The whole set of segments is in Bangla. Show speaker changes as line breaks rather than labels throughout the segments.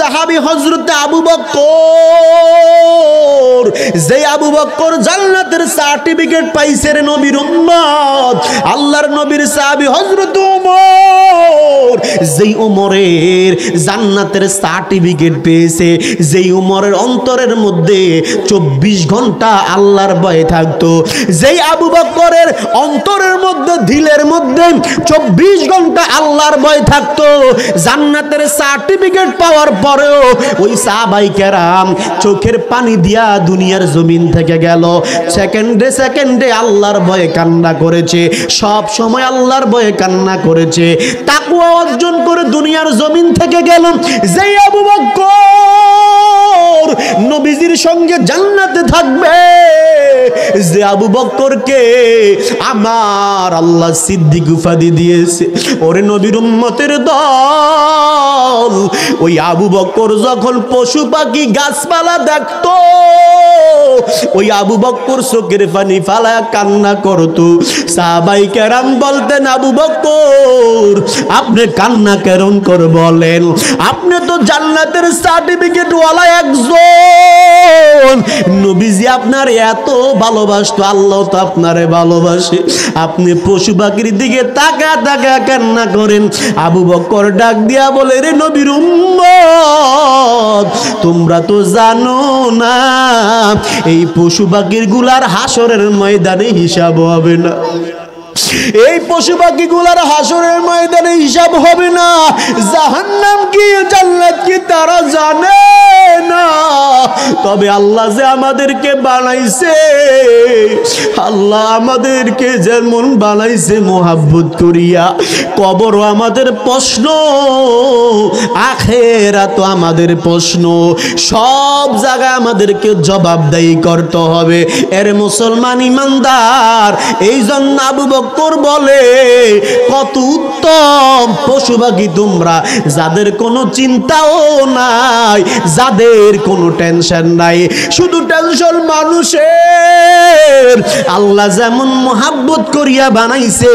সাহাবী হযরত আবু বকর, যে আবু বকর জান্নাতের সার্টিফিকেট পাইছে রে নবীর উম্মত, আল্লাহর নবীর সাহাবী হযরত ওমর, যেই ওমরের জান্নাতের সার্টিফিকেট পেয়েছে, যেই ওমরের অন্তরের মধ্যে 24 ঘন্টা আল্লাহর ভয় থাকতো, যেই আবু বকরের অন্তরের মধ্যে দিলের মধ্যে 24 ঘন্টা আল্লাহর ভয় থাকতো, জান্নাতের সার্টিফিকেট পাওয়ার পরেও ওই সাহাবায়ে কেরাম চোখের পানি দিয়া দুনিয়ার জমিন থেকে গেল। সেকেন্ডে সেকেন্ডে আল্লাহর ভয়ে কান্না করেছে, সব সময় আল্লাহর ভয়ে কান্না করেছে, তাকওয়া অর্জন করে দুনিয়ার জমিন থেকে গেল। যেই আবু বকর নবীজির সঙ্গে জান্নাতে থাকবে, যে আবু বকরকে আমার আল্লাহ সিদ্দিক উপাধি দিয়েছে। ওরে নবীর উম্মতের দল, ওই আবু বকর যখন পশু পাখি গাছপালা দেখতো, ওই আবু বকর চোখের পানি ফালায়া কান্না করতো। সাহাবায়ে কেরাম বলতেন, আবু বকর আপনি কান্না কেন করে বলেন? আপনি তো জান্নাতের সার্টিফিকেট ওয়ালা একজন, নবীজি আপনার এত ভালোবাসতো, আল্লাহ তো আপনারে ভালোবাসে, আপনি পশু পাখির দিকে তাকা তাকা কান্না করেন। আবু বকর ডাক দিয়া বলে, রে নবীর উম্মত, তোমরা তো জানো না এই পশু পাখির গুলার হাসরের ময়দানে হিসাব হবে না, এই পশু পাখি গুলার হাসরের ময়দানে হিসাব হবে না। জাহান্নাম কি জান্নাত কি তারা জানে না, তবে আল্লাহ যে আমাদেরকে বানাইছে, আল্লাহ আমাদেরকে যেমন বানাইছে মোহাব্বত করিয়া, কবরও আমাদের প্রশ্ন, আখিরাত আমাদের প্রশ্ন, সব জায়গায় আমাদেরকে জবাবদাহি করতে হবে। এর মুসলমান ইমানদার, এই জন্য আবু বকর বলে, কত উত্তম পশু পাখি তোমরা, যাদের কোনো চিন্তাও নাই, যাদের কোনো টেনশন নাই, শুধু টেনশন মানুষের। আল্লাহ যেমন মোহাব্বত করিয়া বানাইছে,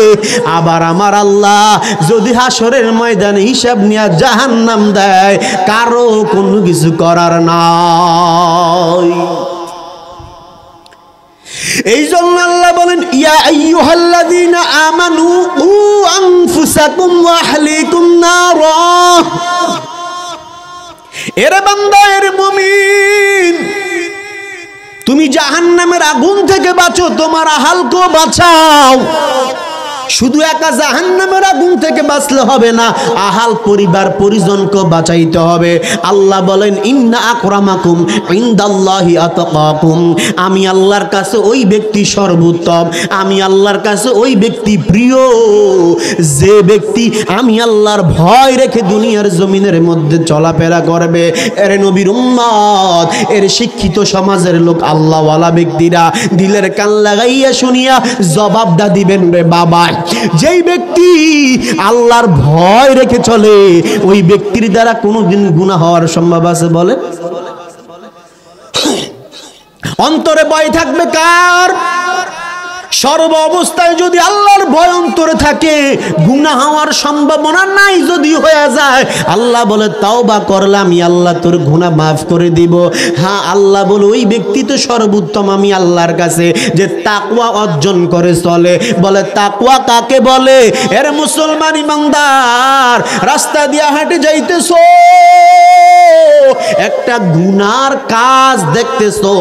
আবার আমার আল্লাহ যদি হাসরের ময়দানে হিসাব নিয়ে জাহান্নাম দেয়, কারো কোনো কিছু করার নাই। এই জন্য আল্লাহ বলেন, ইয়া আইয়ুহাল্লাযীনা আমানু কু আনফুসাকুম ওয়া আহলিকুম নারা। এরে বান্দা, এরে মুমিন, তুমি জাহান্নামের আগুন থেকে বাঁচো, তোমার আহালকেও বাঁচাও। শুধু একা জাহান্নামের আগুন থেকে বাঁচলে হবে না, আহাল পরিবার পরিজনকে বাঁচাইতে হবে। আল্লাহ বলেন, ইন্না আকরামাকুম ইনদাল্লাহি আতকাকুম, আমি আল্লাহর কাছে ওই ব্যক্তি সর্বোত্তম, আমি আল্লাহর কাছে ওই ব্যক্তি প্রিয়, যে ব্যক্তি আমি আল্লাহর ভয় রেখে দুনিয়ার জমিনের মধ্যে চলাফেরা করবে। এর নবীর উম্মত, এর শিক্ষিত সমাজের লোক, আল্লাহওয়ালা ব্যক্তিরা দিলের কান লাগাইয়া শুনিয়া জবাবটা দিবেন রে বাবা। যেই ব্যক্তি আল্লাহর ভয় রেখে চলে, ওই ব্যক্তির দ্বারা কোনোদিন গুনাহ হওয়ার সম্ভব আছে? বলে, অন্তরে ভয় থাকবে কার? সর্ব অবস্থায় যদি আল্লাহর ভয় অন্তরে থাকে, গুনাহ হওয়ার সম্ভাবনা নাই। যদি হয়ে যায়, আল্লাহ বলে তাওবা করলে আমি আল্লাহ তোর গুনাহ মাফ করে দিব। হ্যাঁ, আল্লাহ বলে ওই ব্যক্তি তো সর্বোত্তম আমি আল্লাহর কাছে, যে তাকওয়া অর্জন করে চলে। বলে তাকওয়া কাকে বলে? এর মুসলমান ইমানদার, রাস্তা দিয়া হেঁটে যাইতেছো, একটা গুনার কাজ দেখতেছো,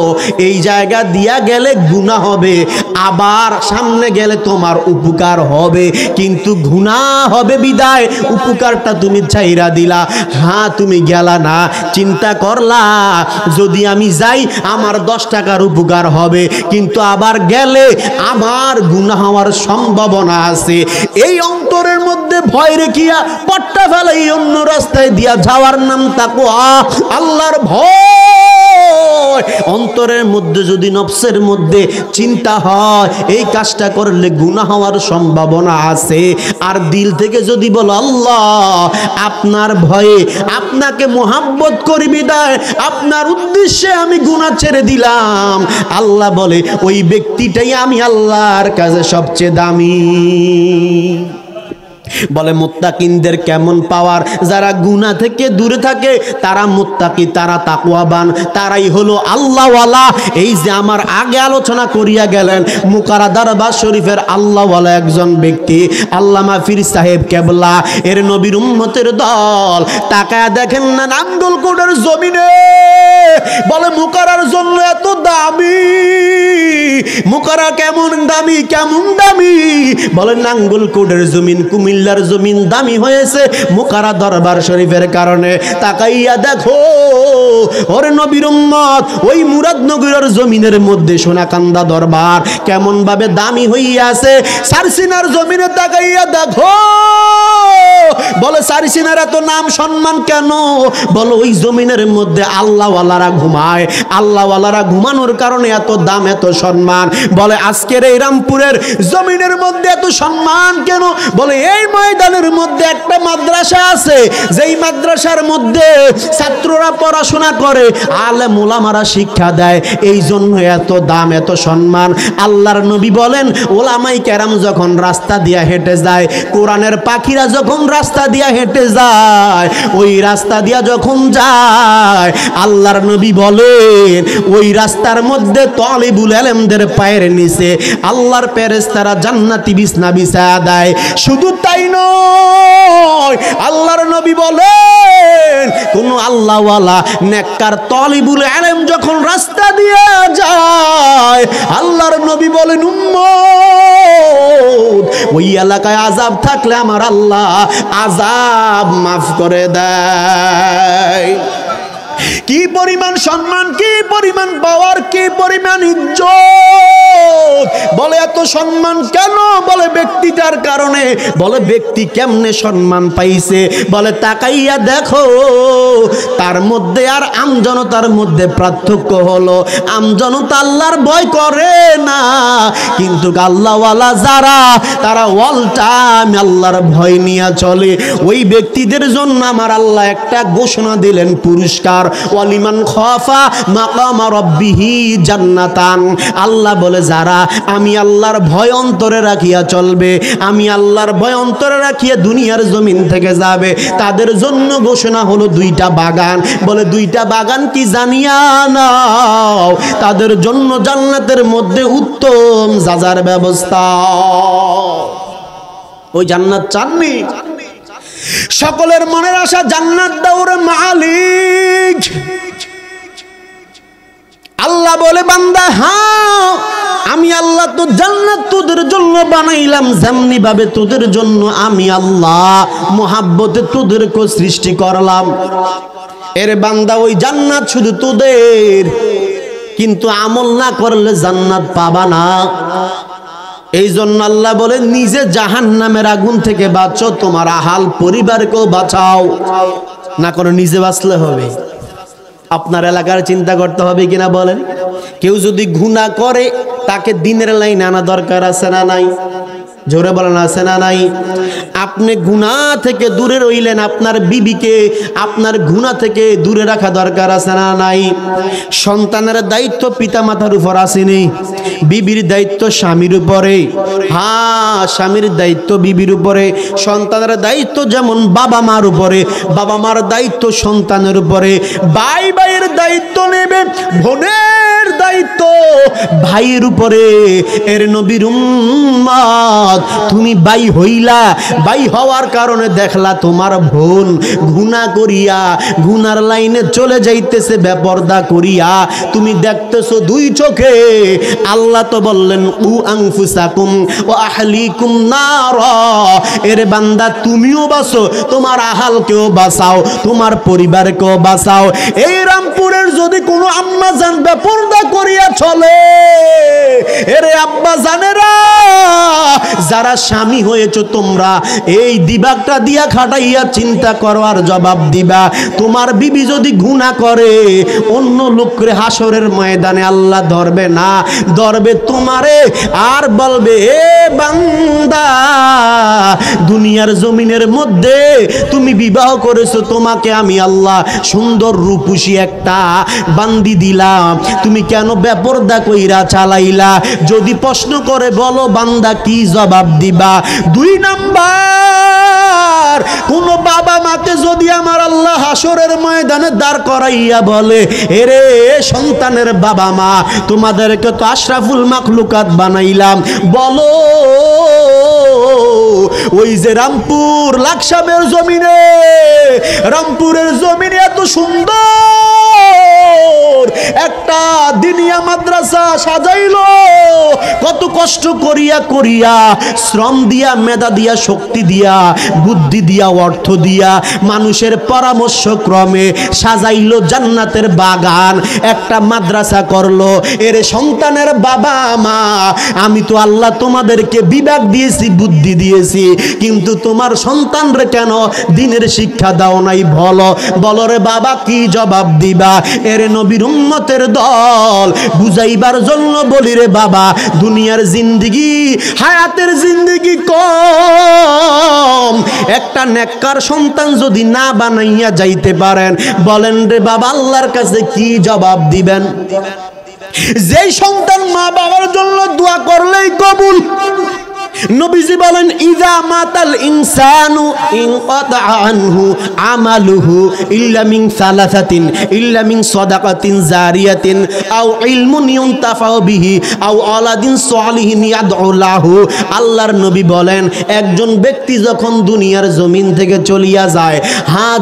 এই জায়গা দিয়া গেলে গুনাহ হবে, আবার সামনে গেলে তোমার উপকার হবে, কিন্তু গুনাহ হবে বিদায় উপকারটা তুমি ছাইরা দিলা। হ্যাঁ, তুমি গেলা না, চিন্তা করলা যদি আমি যাই আমার 10 টাকার উপকার হবে, কিন্তু আবার গেলে আমার গুনাহ হওয়ার সম্ভাবনা আছে। এই অন্তরের মধ্যে ভয় রেখিয়া পট্টা ফেলাই অন্য রাস্তায় দিয়া যাওয়ার নাম তাকওয়া, আল্লাহর ভয়। অন্তরের মধ্যে যদি নফসের মধ্যে চিন্তা হয় এই কাজটা করলে গুনাহ হওয়ার সম্ভাবনা আছে, আর দিল থেকে যদি বলো আল্লাহ আপনার ভয়ে আপনাকে মোহাব্বত করি বিদায় আপনার উদ্দেশ্যে আমি গুনাহ ছেড়ে দিলাম, আল্লাহ বলে ওই ব্যক্তিটাই আমি আল্লাহর কাছে সবচেয়ে দামি। বলে মুত্তাকিনদের কেমন পাওয়ার, যারা গুনাহ থেকে দূরে থাকে তারা মুত্তাকি, তারা তাকওয়াবান, তারাই হলো আল্লাহওয়ালা। এই যে আমার আগে আলোচনা করিয়া গেলেন মুকারা দরবার শরীফের আল্লাহওয়ালা একজন ব্যক্তি আল্লামা পীর সাহেব কেবলা, এর নবীর উম্মতের দল। তাকায়া দেখেন না নাঙ্গলকোটের জমিনে, বলে মুকারার জন্য এত দামি, মুকারা কেমন দামি, কেমন দামি, বলে নাঙ্গলকোটের জমিন, কুমিল্লার জমিন দামি হয়েছে মুকারা দরবার শরীফের কারণে। তাকাইয়া দেখো ওরে নবীর উম্মত, ওই মুরাদনগরের জমিনের মধ্যে সোনাকান্দা দরবার কেমন ভাবে দামি হইয়াছে। সারসিনার জমিনে তাকাইয়া দেখো, বলে সারসিনার এত নাম সম্মান কেন, বলো ওই জমিনের মধ্যে আল্লাহওয়ালারা ঘুমায়, আল্লাহওয়ালারা ঘুমানোর কারণে এত দাম, এত সম্মান। বলে আজকের এই রামপুরের জমিনের মধ্যে এত সম্মান কেন, বলে এই ময়দানের মধ্যে একটা মাদ্রাসা আছে, যেই মাদ্রাসার মধ্যে ছাত্ররা পড়াশোনা করে, আলেম ওলামারা শিক্ষা দেয়, এই জন্য এত দাম, এত সম্মান। আল্লাহর নবী বলেন ওলামাই কেরাম যখন রাস্তা দিয়া হেঁটে যায়, কোরআনের পাখিরা যখন রাস্তা দিয়া হেঁটে যায়, ওই রাস্তা দিয়া যখন যায়, আল্লাহর নবী বলেন ওই রাস্তার মধ্যে তালিবুল ইলমদের পায়ের নিচে আল্লাহর ফেরেশতারা জান্নাতি বিছনা বিছায়া দেয়। শুধু তাই নয়, আল্লাহর নবী বলেন কোন আল্লাহওয়ালা নেককার তালিবুল ইলম যখন রাস্তা দিয়ে যায়, আল্লাহর নবী বলেন উম্মত ওই এলাকায় আযাব থাকলে আমার আল্লাহ আযাব মাফ করে দেয়। কি পরিমাণ সম্মান, কি পরিমাণ পাওয়ার, কি পরিমাণ ইজ্জত, বলে এত সম্মান কেন, বলে ব্যক্তিটার কারণে। বলে ব্যক্তি কেমনে সম্মান পাইছে, বলে তাকাইয়া দেখো তার মধ্যে আর আমজনতার মধ্যে পার্থক্য হলো, আমজনতা আল্লাহর ভয় করে না, কিন্তু আল্লাহওয়ালা যারা তারা অল টাইম আল্লাহর ভয় নিয়ে চলে, ওই ব্যক্তিদের জন্য আমার আল্লাহ একটা ঘোষণা দিলেন পুরস্কার, ওয়ালিমান খাফা মাকাম রাব্বিহি জান্নাতান। আল্লাহ বলে যারা আমি আল্লাহর ভয় অন্তরে রাখিয়া চলবে, আমি আল্লাহর ভয় অন্তরে রাখিয়া দুনিয়ার জমিন থেকে যাবে, তাদের জন্য ঘোষণা হলো দুইটা বাগান। বলে দুইটা বাগান কি জানিয়া নাও, তাদের জন্য জান্নাতের মধ্যে উত্তম যাযার ব্যবস্থা। ওই জান্নাত চাননি? সকলের মনের আশা জান্নাত দাওর মালিক। আল্লাহ বলে বান্দা হ্যাঁ আমি আল্লাহ তো জান্নাত তোদের জন্য বানাইলাম, যেমনি ভাবে তোদের জন্য আমি আল্লাহ মোহাব্বতে তোদেরকে সৃষ্টি করলাম। এর বান্দা ওই জান্নাত শুধু তোদের, কিন্তু আমল না করলে জান্নাত পাবা না। এই জন্য আল্লাহ বলে নিজে জাহান্নামের আগুন থেকে বাঁচো, তোমার আহাল পরিবারকেও বাঁচাও। না করে নিজে বাঁচলে হবে? আপনার এলাকার চিন্তা করতে হবে কিনা বলেন? কেউ যদি গুনাহ করে তাকে দিনের লাইনে আনা দরকার আছে না নাই? জোরে বলেন আছে না নাই? আপনি গুনাহ থেকে দূরে রইলেন, আপনার বিবিকে আপনার গুনাহ থেকে দূরে রাখা দরকার আছে না নাই? সন্তানের দায়িত্ব পিতা মাতার উপর আসেনি, বিবির দায়িত্ব স্বামীর উপরে। হ্যাঁ, স্বামীর দায়িত্ব বিবির উপরে, সন্তানের দায়িত্ব যেমন বাবা মার উপরে, বাবা মার দায়িত্ব সন্তানের উপরে, ভাই ভাইয়ের দায়িত্ব নেবে, বোনের দায়িত্ব ভাইয়ের উপরে। এর নবীর উম্মত তুমি ভাই হইলা, ভাই হওয়ার কারণে দেখলা তোমার বোন গুনাহ করিয়া গুনার লাইনে চলে যাইতেছে বেপরদা করিয়া, তুমি দেখতেছো দুই চোখে। আল্লাহ তো বললেন উ আনফুসাকুম ওয়া আহলিকুম নারা। এর বান্দা তুমিও বাঁচো, তোমার আহালকেও বাঁচাও, তোমার পরিবারকেও বাঁচাও। এই রামপুরের যদি কোনো আম্মা জান বেপরদা করিয়া চলে, এরে আব্বা জানেরা যারা স্বামী হয়েছো তোমরা এই দিবাগটা দিয়া খাটাইয়া চিন্তা করো আর জবাব দিবা। তোমার বিবি যদি গুনাহ করে অন্য লোকরে হাসরের ময়দানে আল্লাহ ধরবে না, ধরবে তোমারে আর বলবে এ বান্দা দুনিয়ার জমিনের মধ্যে তুমি বিবাহ করেছো, তোমাকে আমি আল্লাহ সুন্দর রূপসী একটা বান্দি দিলাম, তুমি কেন বেপরদা কইরা চালাইলা? যদি প্রশ্ন করে বলো বান্দা কি জবাব দিবা? 2 নাম্বার, কোন বাবা মাকে যদি আমার আল্লাহ হাসরের ময়দানে দাঁড় করাইয়া বলে, এরে সন্তানের বাবা মা, তোমাদেরকে তো আশরাফুল মাখলুকাত বানাইলাম, বলো ওই যে রামপুর লাকসামের জমিনে, রামপুরের জমিনে এত সুন্দর একটা দিনিয়া মাদ্রাসা সাজাইলো, কত কষ্ট করিয়া করিয়া, শ্রম দিয়া, মেধা দিয়া, শক্তি দিয়া, বুদ্ধি দিয়া, অর্থ দিয়া, মানুষের পরামর্শ ক্রমে সাজাইলো জান্নাতের বাগান, একটা মাদ্রাসা করলো। এর সন্তানের বাবা মা, আমি তো আল্লাহ তোমাদেরকে বিবেক দিয়েছি, বুদ্ধি দিয়েছি, কিন্তু তোমার সন্তানরে কেন দিনের শিক্ষা দাও নাই? বলো বলো রে বাবা, কি জবাব দিবা? এর নবীর উম্মতের দল বুঝাইবার জন্য বলি রে বাবা, দুনিয়ার জিন্দেগি, হায়াতের জিন্দেগি কম, একটা নেককার সন্তান যদি না বানাইয়া যাইতে পারেন, বলেন রে বাবা আল্লাহর কাছে কি জবাব দিবেন? যেই সন্তান মা বাবার জন্য দোয়া করলেই কবুল। নবীজি বলেন, ইযা মাতাল ইনসানু ইনকাতা আনহু আমালুহু ইল্লা মিন সালাসাতিন, ইল্লা মিন সাদাকাতিন জারিয়াতিন আও ইলমুন ইউনতাফাউ বিহি আও আলাদিন সালিহিন ইয়াদউ লাহু। আল্লাহর নবী বলেন, একজন ব্যক্তি যখন দুনিয়ার জমিন থেকে চলিয়া যায়,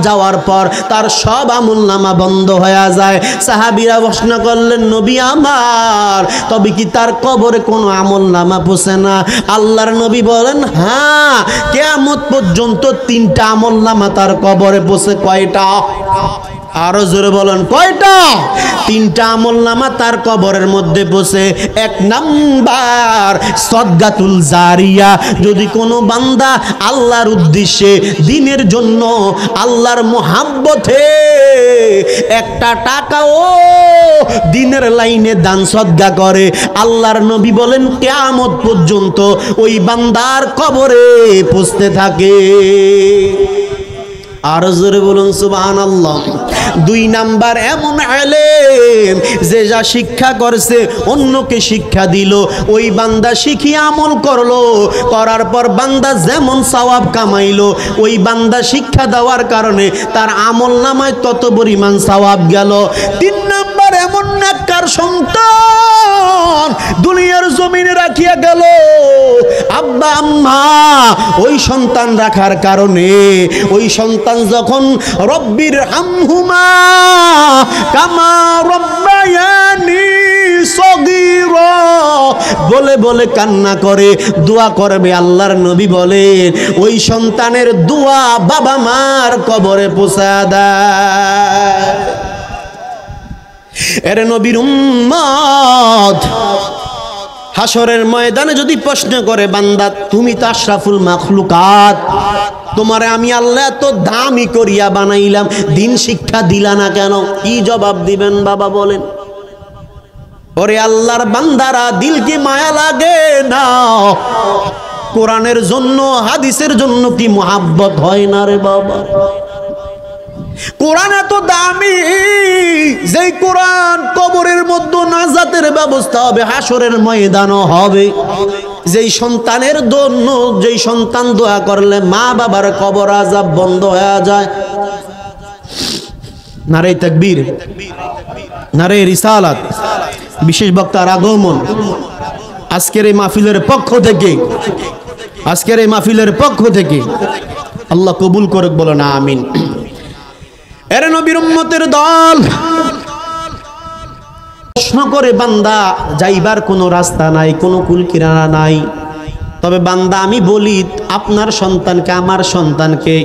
যাওয়ার পর তার সব আমলনামা বন্ধ হয়ে যায়। সাহাবীরা প্রশ্ন করলেন, নবী আমার, তবে কি তার কবরে কোনো আমলনামা পৌঁছে না? আল্লাহর নবী বলেন, হ্যাঁ, কিয়ামত পর্যন্ত 3টা আমলনামা তার কবরে পৌঁছে। কয়টা? আরো জোরে বলেন, কয়টা? 3টা আমলনামা তার কবরের মধ্যে পৌঁছে। 1 নাম্বার সদগাতুল জারিয়া, যদি কোনো বান্দা আল্লাহর উদ্দেশ্যে, দিনের জন্য, আল্লাহর মোহাব্বতে একটা টাকাও দিনের লাইনে দান সদগা করে, আল্লাহর নবী বলেন কিয়ামত পর্যন্ত ওই বান্দার কবরে পৌঁছতে থাকে। আর জোরে বলুন সুবহানাল্লাহ। 2 নাম্বার, এমন আলেম যে যা শিক্ষা করছে অন্যকে শিক্ষা দিল, ওই বান্দা শিখিয়ে আমল করলো, করার পর বান্দা যেমন সওয়াব কামাইলো, ওই বান্দা শিক্ষা দেওয়ার কারণে তার আমল নামায় তত পরিমাণ সওয়াব গেল। 3 নাম্বার, এমন নেককার সন্তান দুনিয়ার জমিনে রাখিয়া গেল, আব্বা আম্মা ওই সন্তান রাখার কারণে ওই সন্তান যখন রব্বির হামহুমা কামা রব্বায়ানি সগীরা বলে বলে কান্না করে, দোয়া করবে, আল্লাহর নবী বলেন ওই সন্তানের দোয়া বাবা মার কবরে পৌঁছা দেয়। এর নবীর উম্মত হাসরের ময়দানে যদি প্রশ্ন করে, বান্দা তুমি তো আশরাফুল মাখলুকাত, তোমারে আমি আল্লাহ এত দামি করিয়া বানাইলাম, দিন শিক্ষা দিলা না কেন? কি জবাব দিবেন বাবা বলেন? ওরে আল্লাহর বান্দারা, দিল কি মায়া লাগে না? কোরআনের জন্য, হাদিসের জন্য কি মুহাব্বত হয় না রে বাবা? কোরআন এত দামি, যেই কোরআন কবরের মধ্যে নাজাতের ব্যবস্থা হবে, হাসরের ময়দানও হবে। যেই সন্তানের জন্য, যেই সন্তান দোয়া করলে মা বাবার কবর আযাব বন্ধ হয়ে যায়। নারে তাকবীর, নারে রিসালাত, বিশেষ বক্তার আগমন। আজকের এই মাহফিলের পক্ষ থেকে, আজকের এই মাহফিলের পক্ষ থেকে আল্লাহ কবুল করুক, বলো না আমিন। এর নবীর উম্মতের দল প্রশ্ন করে, বান্দা যাইবার কোনো রাস্তা নাই, কোনো কুল কিনারা নাই, তবে বান্দা আমি বলি, আপনার সন্তানকে, আমার সন্তানকে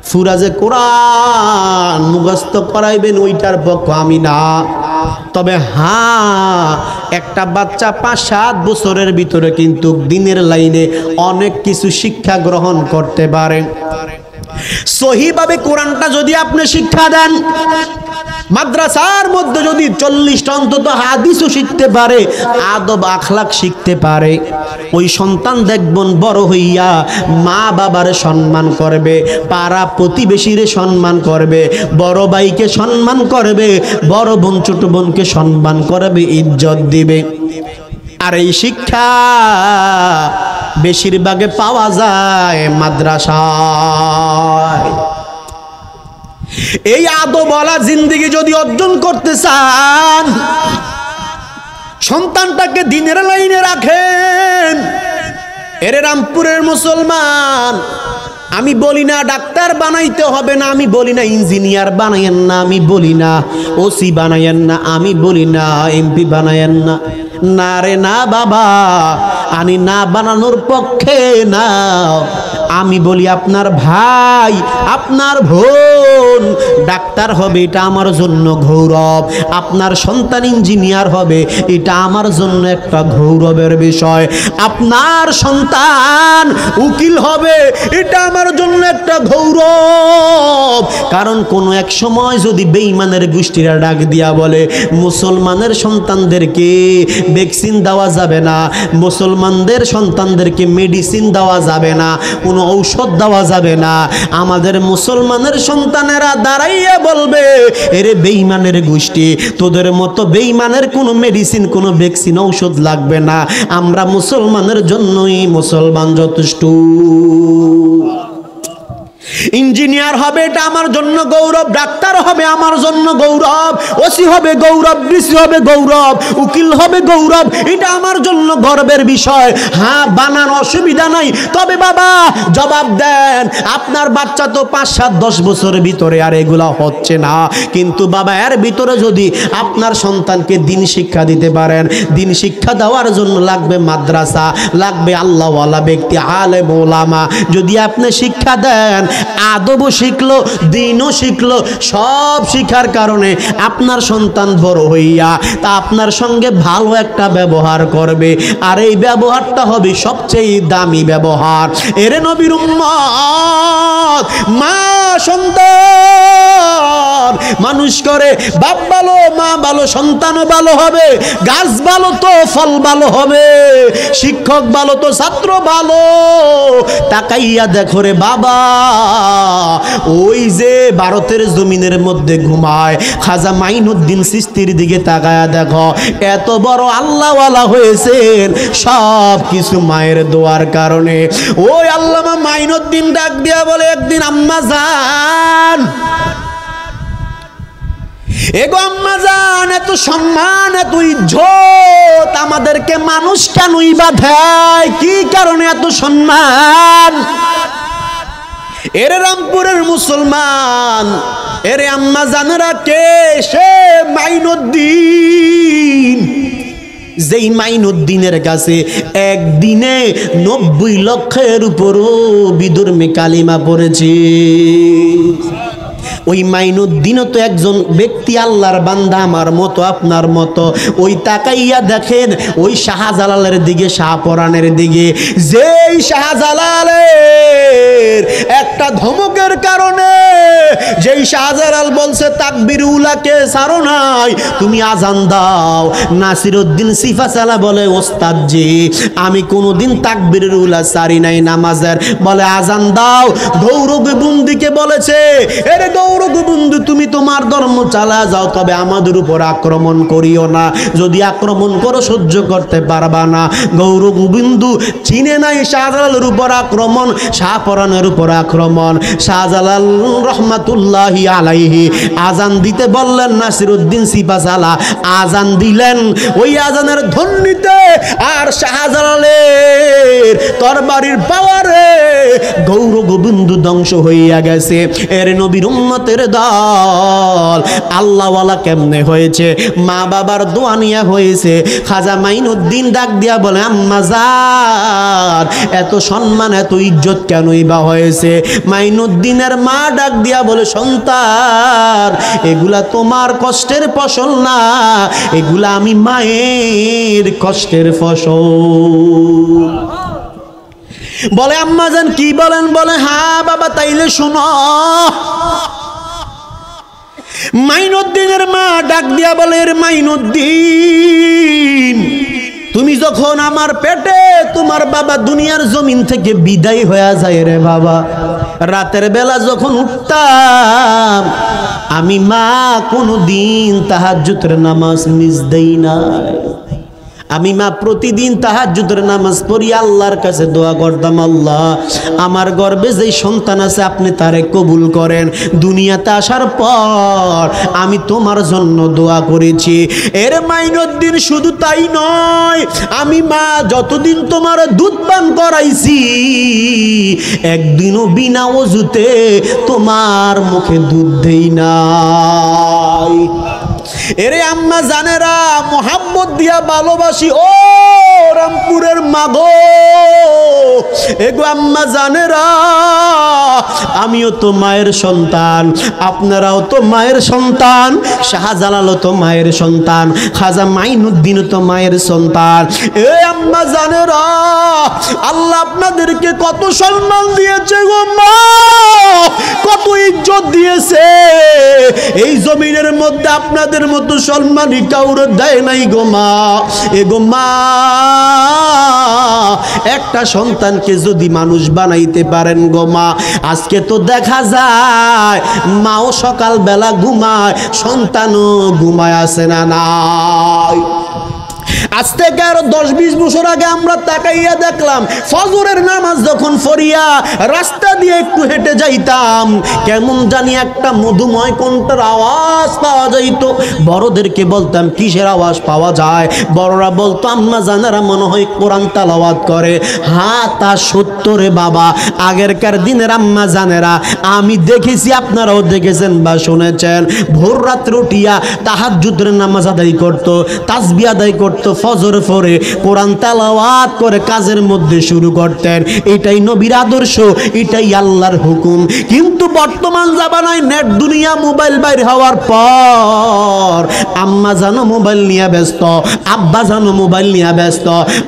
ফুরাজে কোরআন মুখস্থ করাইবেন, ওইটার পক্ষ আমি না। তবে হ্যাঁ, একটা বাচ্চা 5-7 বছরের ভিতরে কিন্তু দিনের লাইনে অনেক কিছু শিক্ষা গ্রহণ করতে পারে। সহিভাবে কোরআনটা যদি আপনি শিক্ষা দেন, মাদ্রাসার মধ্যে যদি 40টা অন্তত হাদিসও শিখতে পারে, আদব আখলাক শিখতে পারে, ওই সন্তান দেখবেন বড় হইয়া মা বাবার সম্মান করবে, পাড়া প্রতিবেশীরে সম্মান করবে, বড় ভাইকে সম্মান করবে, বড় বোন ছোট বোনকে সম্মান করবে, ইজ্জত দিবে। আর এই শিক্ষা বেশিরভাগে পাওয়া যায় মাদ্রাসায়। এই আদবওয়ালা জিন্দেগি যদি অর্জন করতে চান, সন্তানটাকে দিনের লাইনে রাখেন। এরে রামপুরের মুসলমান, আমি বলি না ডাক্তার বানাইতে হবে না, আমি বলি না ইঞ্জিনিয়ার বানাইয়েন না, আমি বলি না ওসি বানাইয়েন না, আমি বলি না এমপি বানাইয়েন না। না রে না বাবা, আমি না বানানোর পক্ষে না। আমি বলি আপনার ভাই, আপনার বোন ডাক্তার হবে, এটা আমার জন্য গৌরব। আপনার সন্তান ইঞ্জিনিয়ার হবে, এটা আমার জন্য একটা গৌরবের বিষয়। আপনার সন্তান উকিল হবে, এটা আমার জন্য একটা গৌরব। কারণ কোনো এক সময় যদি বেঈমানের গোষ্ঠীরা ডাক দিয়া বলে মুসলমানের সন্তানদেরকে ভ্যাকসিন দেওয়া যাবে না, মুসলমানদের সন্তানদেরকে মেডিসিন দেওয়া যাবে না, কোনো ঔষধ দেওয়া যাবে না, আমাদের মুসলমানের সন্তানেরা দাঁড়াইয়া বলবে এরে বেঈমানের গোষ্ঠী, তোদের মতো বেঈমানের কোনো মেডিসিন কোনো ভ্যাকসিন ঔষধ লাগবে না, আমরা মুসলমানের জন্যই মুসলমান যথেষ্ট। ইঞ্জিনিয়ার হবে এটা আমার জন্য গৌরব, ডাক্তার হবে আমার জন্য গৌরব, ওসি হবে গৌরব, ডিসি হবে গৌরব, উকিল হবে গৌরব, এটা আমার জন্য গর্বের বিষয়। হ্যাঁ, বানান অসুবিধা নাই, তবে বাবা জবাব দেন, আপনার বাচ্চা তো 5, 7, 10 বছরের ভিতরে আর এগুলা হচ্ছে না, কিন্তু বাবা এর ভিতরে যদি আপনার সন্তানকে দিন শিক্ষা দিতে পারেন, দিন শিক্ষা দেওয়ার জন্য লাগবে মাদ্রাসা, লাগবে আল্লাহওয়ালা ব্যক্তি, আলেম ওলামা। যদি আপনি শিক্ষা দেন, আদবও শিখলো, দিনও শিখলো, সব শিখার কারণে আপনার সন্তান বড় হইয়া তা আপনার সঙ্গে ভালো একটা ব্যবহার করবে, আর এই ব্যবহারটা হবে সবচেয়ে দামি ব্যবহার। এরে নবীর উম্মত, মা সন্তান মানুষ করে, বাপ ভালো মা ভালো সন্তানও ভালো হবে, গাছ ভালো তো ফল ভালো হবে, শিক্ষক ভালো তো ছাত্র ভালো। তাকাইয়া দেখো রে বাবা, ওই যে ভারতের জমিনের মধ্যে ঘুমায় খাজা মাইনুদ্দিন চিশতির দিকে তাকায়া দেখো, এত বড় আল্লাহওয়ালা হয়েছেন সব কিছু মায়ের দোয়ার কারণে। ওই আল্লামা মাইনুদ্দিন ডাক দিয়া বলে একদিন, আম্মা জান, এগো আম্মা জান, এত সম্মান এত ইজ্জত আমাদেরকে মানুষ কেনই বা দেয়, কি কারণে এত সম্মান? এরে রামপুরের মুসলমান, এরে আম্মা জানেরা কে? সে মাইনুদ্দিন, যেই মাইনুদ্দিনের কাছে একদিনে 90 লক্ষের উপরও বিধর্মী কালিমা পড়েছে। ওই মাইনুদ্দিনও তো একজন ব্যক্তি, আল্লাহর বান্দা, আমার মতো আপনার মতো। ওই তাকাইয়া দেখেন ওই শাহজালালের দিকে, শাহপরানের দিকে, যেই শাহজালালের একটা ধমকের কারণে যেই শাহজালাল বলছে তাকবীর উলাকে ছাড়ো নাই, তুমি আজান দাও। নাসিরউদ্দিন সিফাসালা বলে ওস্তাদ জি, আমি কোনোদিন তাকবীরের উলা ছাড়ি নাই নামাজের, বলে আজান দাও। গৌরববন্দিকে বলেছে, এরে গৌরববন্ধু তুমি তোমার ধর্ম চালা যাও, তবে আমাদের উপর আক্রমণ করিও না, যদি আক্রমণ করো সহ্য করতে পারবা না। গৌরববন্ধু চিনে নাই শাহজালালের উপর আক্রমণ, শাহপরানের উপর আক্রমণ। শাহজালাল রহমাতুল্লাহি আলাইহি আজান দিতে বললেন, নাসিরউদ্দিন সিফাসালা আজান দিলেন। ওই আজানের ধ্বনিতে আর শাহজালালের তরবারির পাওয়ারে গৌরববন্ধু ধ্বংস হইয়া গেছে। এর নবীর উম্মতের দল আল্লাহওয়ালা কেমনে হয়েছে? মা বাবার দোয়া নিয়া হয়েছে। খাজা মাইনুদ্দিন ডাক দিয়া বলে, আম্মা জান, এত সম্মান এত ইজ্জত কেনই বা হয়েছে? মাইনুদ্দিনের মা ডাক দিয়া বলে, সন্তান, এগুলা তোমার কষ্টের ফসল না, এগুলা আমি মায়ের কষ্টের ফসল। বলে আম্মাজান কি বলেন? বলে হ্যাঁ বাবা তাইলে শোনো। মাইনুদ্দিনের মা ডাক দিয়া বলে, এর মাইনুদ্দিন, তুমি যখন আমার পেটে তোমার বাবা দুনিয়ার জমিন থেকে বিদায় হয়ে যায় রে বাবা, রাতের বেলা যখন উঠতাম আমি মা কোনোদিন তাহাজ্জুদের নামাজ মিস দেই না। আমি মা প্রতিদিন তাহাজ্জুদের নামাজ পড়ি আল্লাহর কাছে দোয়া করতাম, আল্লাহ আমার গর্ভে যেই সন্তান আছে আপনি তারে কবুল করেন। দুনিয়াতে আসার পর আমি তোমার জন্য দোয়া করেছি। এর মাইনুদ্দিন শুধু তাই নয়, আমি মা যতদিন তোমার দুধ পান করাইছি একদিনও বিনা ওযুতে তোমার মুখে দুধ দেই নাই। এরে আম্মা জানেরা, মোহাম্মদ দিয়া ভালোবাসি ও রামপুরের মাগো, এগো আম্মা জানেরা, আমিও তো মায়ের সন্তান, আপনারাও তো মায়ের সন্তান, শাহজালালও তো মায়ের সন্তান, খাজা মাইনুদ্দিনও তো মায়ের সন্তান। এ আম্মা জানেরা, আল্লাহ আপনাদেরকে কত সম্মান দিয়েছে গো মা, কত ইজ্জত দিয়েছে। এই জমিনের মধ্যে আপনাদের মতো সম্মানী কাউরে দেয় নাই গো মা। এ গো মা, একটা সন্তানকে যদি মানুষ বানাইতে পারেন গো মা, আজকে তো দেখা যায় মাও সকাল বেলা ঘুমায়, সন্তানও ঘুমায় আছে না নাই। আজ থেকে আরো 10-20 বছর আগে আমরা তাকাইয়া দেখলাম ফজরের নামাজ যখন পড়িয়া রাস্তা দিয়ে একটু হেঁটে যাইতাম, কেমন জানি একটা মধুময় কণ্ঠের আওয়াজ পাওয়া যাইত। বড়দেরকে বলতাম কিসের আওয়াজ পাওয়া যায়? বড়রা বলতো আম্মা জানেরা মনে হয় কোরআন তেলাওয়াত করে। হ্যাঁ তা সত্য রে বাবা, আগেরকার দিনের আম্মা জানেরা আমি দেখেছি, আপনারাও দেখেছেন বা শুনেছেন, ভোর রাত্রে উঠিয়া তাহাজ্জুদের নামাজ আদায় করতো, তাসবিহ আদায় করতো, ফজর পড়ে কোরআন তেলাওয়াত করে কাজের মধ্যে শুরু করতেন। এটাই নবীর আদর্শ, এটাই আল্লাহর হুকুম। কিন্তু বর্তমান জামানায় নেট দুনিয়া মোবাইল বাইর হওয়ার পর আম্মা জানো মোবাইল নিয়ে ব্যস্ত, আব্বা জানো মোবাইল নিয়ে ব্যস্ত।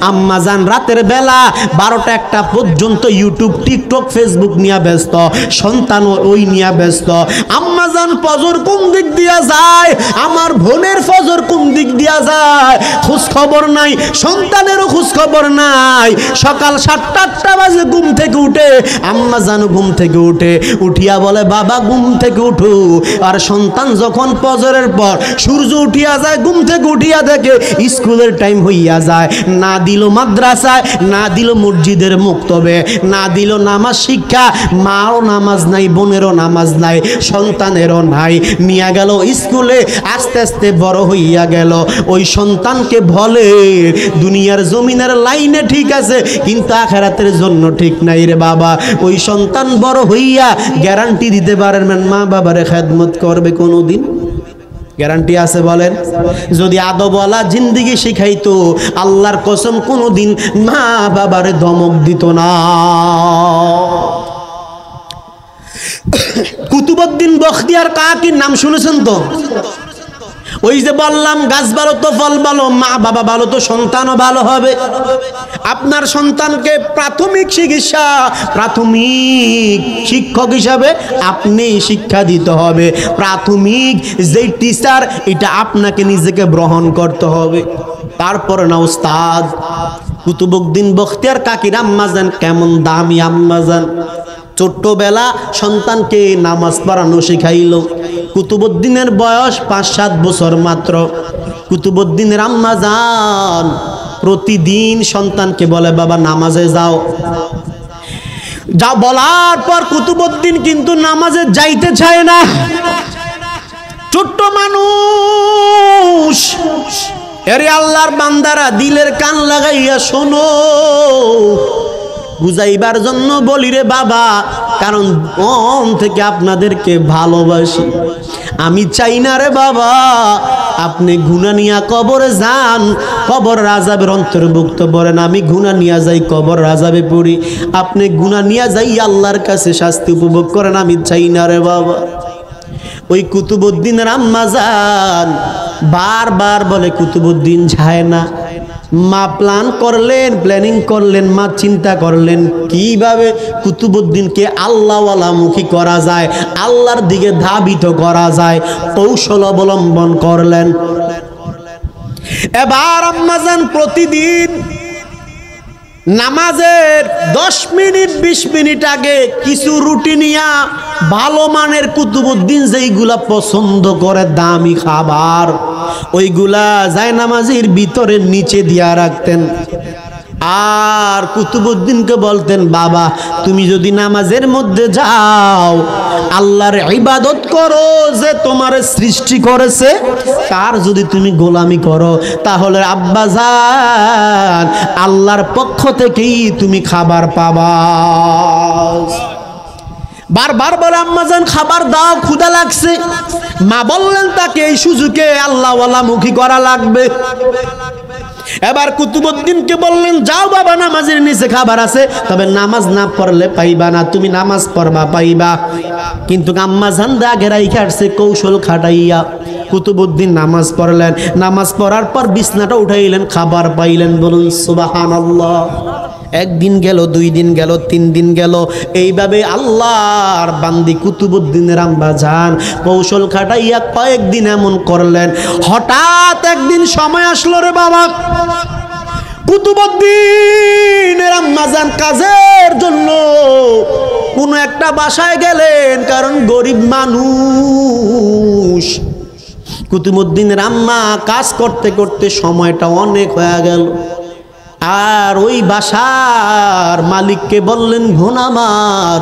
আম্মা জান রাতের বেলা 12টা-1টা পর্যন্ত ইউটিউব, টিকটক, ফেসবুক নিয়ে ব্যস্ত, সন্তান ওই নিয়ে ব্যস্ত। আম্মা জান ফজর কোন দিক দিয়া যায়, আমার বোনের ফজর কোন দিক দিয়া যায় খোঁজ খবর নাই, সন্তানেরও খোঁজ খবর নাই। সকাল 7টা-8টা বাজে ঘুম থেকে উঠে আম্মা জানো ঘুম থেকে উঠিয়া বলে বাবা ঘুম থেকে উঠো। আর সন্তান যখন ফজরের পর সূর্য উঠিয়া যায় ঘুম থেকে উঠিয়া দেখে স্কুলের টাইম হইয়া যায়, না দিল মাদ্রাসায়, না দিল মসজিদের মুক্তবে, না দিল নামাজ শিক্ষা, মারও নামাজ নাই, বোনেরও নামাজ নাই, সন্তানেরও নাই, নিয়ে গেল স্কুলে। আস্তে আস্তে বড় হইয়া গেল। ওই সন্তানকে বলে দুনিয়ার জমিনের লাইনে ঠিক আছে কিন্তু আখিরাতের জন্য ঠিক নাই রে বাবা। ওই সন্তান বড় হইয়া গ্যারান্টি দিতে পারেন মা বাবারে খেদমত করবে কোনোদিন? গ্যারান্টি আছে বলেন? যদি আদবওয়ালা জিন্দেগি শিখাইতো আল্লাহর কসম কোনোদিন মা বাবারে ধমক দিত না। কুতুবউদ্দিন বখতিয়ার কাকির নাম শুনেছেন তো? ওই যে বললাম গাছ ভালো তো ফল ভালো, মা বাবা ভালো তো সন্তানও ভালো হবে। আপনার সন্তানকে প্রাথমিক চিকিৎসা, প্রাথমিক শিক্ষক হিসাবে আপনি শিক্ষা দিতে হবে। প্রাথমিক যে টিচার এটা আপনাকে নিজেকে গ্রহণ করতে হবে। তারপরে না উস্তাদ। কুতুবউদ্দিন বখতিয়ার কাকির আম্মাজান কেমন দামি আম্মাজান, ছোট্টবেলা সন্তানকে নামাজ পড়ানো শিখাইল। কুতুবউদ্দিনের বয়স 5-7 বছর মাত্র। কুতুবউদ্দিনের আম্মা জান প্রতিদিন সন্তানকে বলে বাবা নামাজে যাও। যা বলার পর কুতুবউদ্দিন কিন্তু নামাজে যাইতে চায় না। ছোট্ট মানুষ। এরে আল্লাহর বান্দারা দিলের কান লাগাইয়া শোনো, বুঝাইবার জন্য বলি রে বাবা, কারণ মন থেকে আপনাদেরকে ভালোবাসি। আমি চাই না রে বাবা আপনি গুনাহ নিয়া কবরে যান, কবর আযাবের অন্তর্ভুক্ত বলেন। আমি গুনাহ নিয়া যাই কবর আযাবে পড়ি, আপনি গুনাহ নিয়া যাই আল্লাহর কাছে শাস্তি উপভোগ করেন। আমি চাই না রে বাবা। ওই কুতুবউদ্দিনের আম্মা জান বারবার বলে কুতুবউদ্দিন যায় না। মা প্ল্যানিং করলেন, মা চিন্তা করলেন কিভাবে কুতুবউদ্দিনকে আল্লাহওয়ালা মুখী করা যায়, আল্লাহর দিকে ধাবিত করা যায়, কৌশল অবলম্বন করলেন। এবার আম্মাজান প্রতিদিন নামাজের 10 মিনিট 20 মিনিট আগে কিছু রুটি নিয়া ভালো মানের কুতুবউদ্দিন যেইগুলা পছন্দ করে দামি খাবার ওইগুলা জায়নামাজের ভিতরে নিচে দিয়া রাখতেন। আর কুতুবউদ্দিনকে বলতেন, বাবা তুমি যদি নামাজের মধ্যে যাও আল্লাহর ইবাদত করো, যে তোমার সৃষ্টি করেছে তার যদি তুমি গোলামি করো তাহলে আব্বাজান আল্লাহর পক্ষ থেকেই তুমি খাবার পাবা। বারবার বলে আম্মাজান খাবার দাও, ক্ষুধা লাগছে। মা বললেন তাকে এই সুযোগে আল্লাহওয়ালা মুখী করা লাগবে। এবার কুতুবউদ্দিনকে বললেন, যাও বাবা নামাজের নিচে খাবার আছে, তবে নামাজ না পড়লে পাইবা না, তুমি নামাজ পড়বা পাইবা। কিন্তু আম্মাজান আগে রাইখা আসছে কৌশল খাটাইয়া। কুতুবউদ্দিন নামাজ পড়লেন, নামাজ পড়ার পর বিছনাটা উঠাইলেন, খাবার পাইলেন। বলুন সুবহানাল্লাহ। একদিন গেল, 2 দিন গেল, 3 দিন গেল, এইভাবে আল্লাহর বান্দি কুতুবউদ্দিনের আম্মা জান কৌশল খাটাইয়া কয়েকদিন এমন করলেন। হঠাৎ একদিন সময় আসলো রে বাবা, কুতুবউদ্দিনের আম্মা জান কাজের জন্য কোন একটা বাসায় গেলেন, কারণ গরিব মানুষ। কুতুবউদ্দিনের আম্মা কাজ করতে করতে সময়টা অনেক হয়ে গেল। আর ওই বাসার মালিককে বললেন, বোন আমার,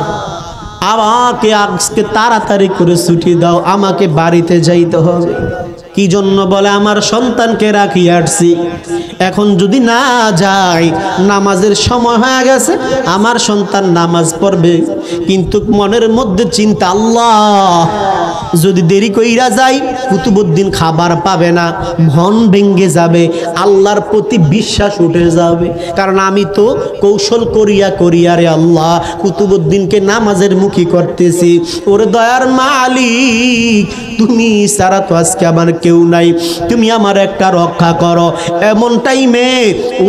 আমাকে আজকে তাড়াতাড়ি করে ছুটি দাও, আমাকে বাড়িতে যাইতে হবে। কি জন্য? বলে আমার সন্তানকে রাখি আসছি, এখন যদি না যাই নামাজের সময় হয়ে গেছে, আমার সন্তান নামাজ পড়বে। কিন্তু মনের মধ্যে চিন্তা, আল্লাহ যদি দেরি কইরা যাই কুতুবউদ্দিন খাবার পাবে না, মন ভেঙ্গে যাবে, আল্লাহর প্রতি বিশ্বাস উঠে যাবে। কারণ আমি তো কৌশল করিয়া করিয়া রে আল্লাহ কুতুবউদ্দিনকে নামাজের মুখী করতেছি। ওরে দয়ার মালিক, তুমি ছাড়া তো আজকে আমার কেউ নাই, তুমি আমার একটা রক্ষা করো। এমন টাইমে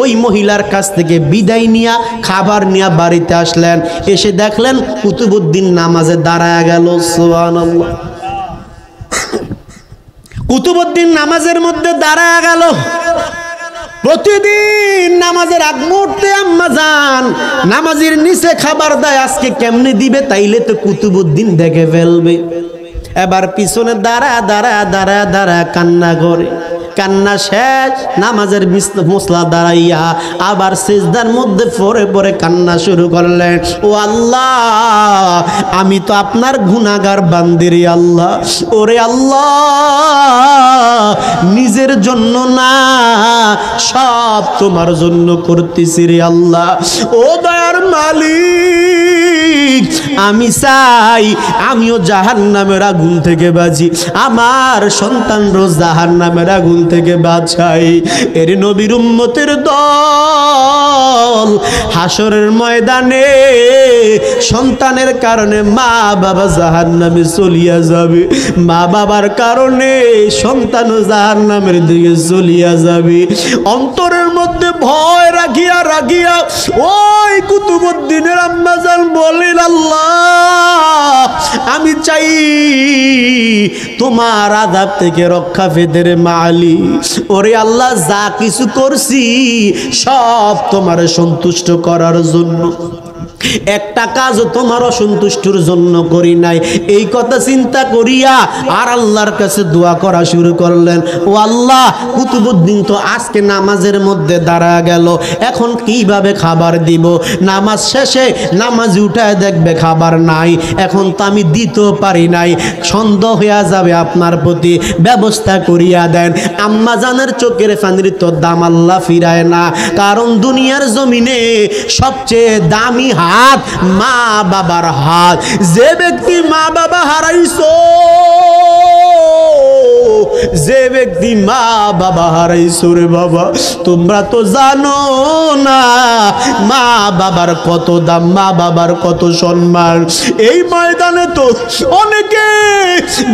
ওই মহিলার কাছ থেকে বিদায় নিয়া খাবার নিয়া বাড়িতে আসলেন। এসে দেখলেন কুতুবউদ্দিন নামাজে দাঁড়ায় গেল। সুবহানাল্লাহ। কুতুবউদ্দিন নামাজের মধ্যে দাঁড়ায় গেল। প্রতিদিন নামাজের আগ মুহূর্তে আম্মা জান নামাজের নিচে খাবার দেয়, আজকে কেমনে দিবে, তাইলে তো কুতুবউদ্দিন দেখে ফেলবে। এবার পিছনে দাঁড়া দাঁড়া দাঁড়া দাঁড়া কান্না করে, কান্না শেষ, নামাজের মসলা দাঁড়াইয়া আবার সিজদার মধ্যে পড়ে পড়ে কান্না শুরু করলেন। ও আল্লাহ, আমি তো আপনার গুনাহগার বান্দিরে আল্লাহ। ওরে আল্লাহ, নিজের জন্য না, সব তোমার জন্য করতেছি রে আল্লাহ। ও দয়ার মালিক, আমি চাই আমিও জাহান্নামের আগুন থেকে বাঁচি, আমার সন্তানরও জাহান্নামের আগুন থেকে বাঁচাই। এর নবীর উম্মতের দল হাসরের ময়দানে সন্তানের কারণে মা বাবা জাহান্নামে চলিয়া যাবে, মা বাবার কারণে সন্তানও জাহান্নামের দিকে চলিয়া যাবে। অন্তরের মধ্যে ভয় রাখিয়া রাখিয়া ওই কুতুবউদ্দিনের আম্মা জান বলেন, আল্লাহ আমি চাই তোমার আযাব থেকে রক্ষা পেতে রে মালিক। ওরে আল্লাহ, যা কিছু করছি সব তোমার সন্তুষ্ট করার জন্য, একটা কাজও তোমার অসন্তুষ্টর জন্য করি নাই। এই কথা চিন্তা করিয়া আর আল্লাহর কাছে দোয়া করা শুরু করলেন। ও আল্লাহ, কুতুবউদ্দিন তো আজকে নামাজের মধ্যে দাঁড়া গেল, এখন কিভাবে খাবার দিব? নামাজ শেষে নামাজ উঠায় দেখবে খাবার নাই, এখন তো আমি দিতেও পারি নাই, সন্দেহ হইয়া যাবে, আপনার প্রতি ব্যবস্থা করিয়া দেন। আম্মা জানের চোখের পানির তো দাম আল্লাহ ফিরায় না, কারণ দুনিয়ার জমিনে সবচেয়ে দামি হাত মা বাবার হাত। যে ব্যক্তি মা বাবা হারাইছো, যে ব্যক্তি মা বাবা হারাইছো রে বাবা, তোমরা তো জানো না মা বাবার কত দাম, মা বাবার কত সম্মান। এই ময়দানে তো অনেকে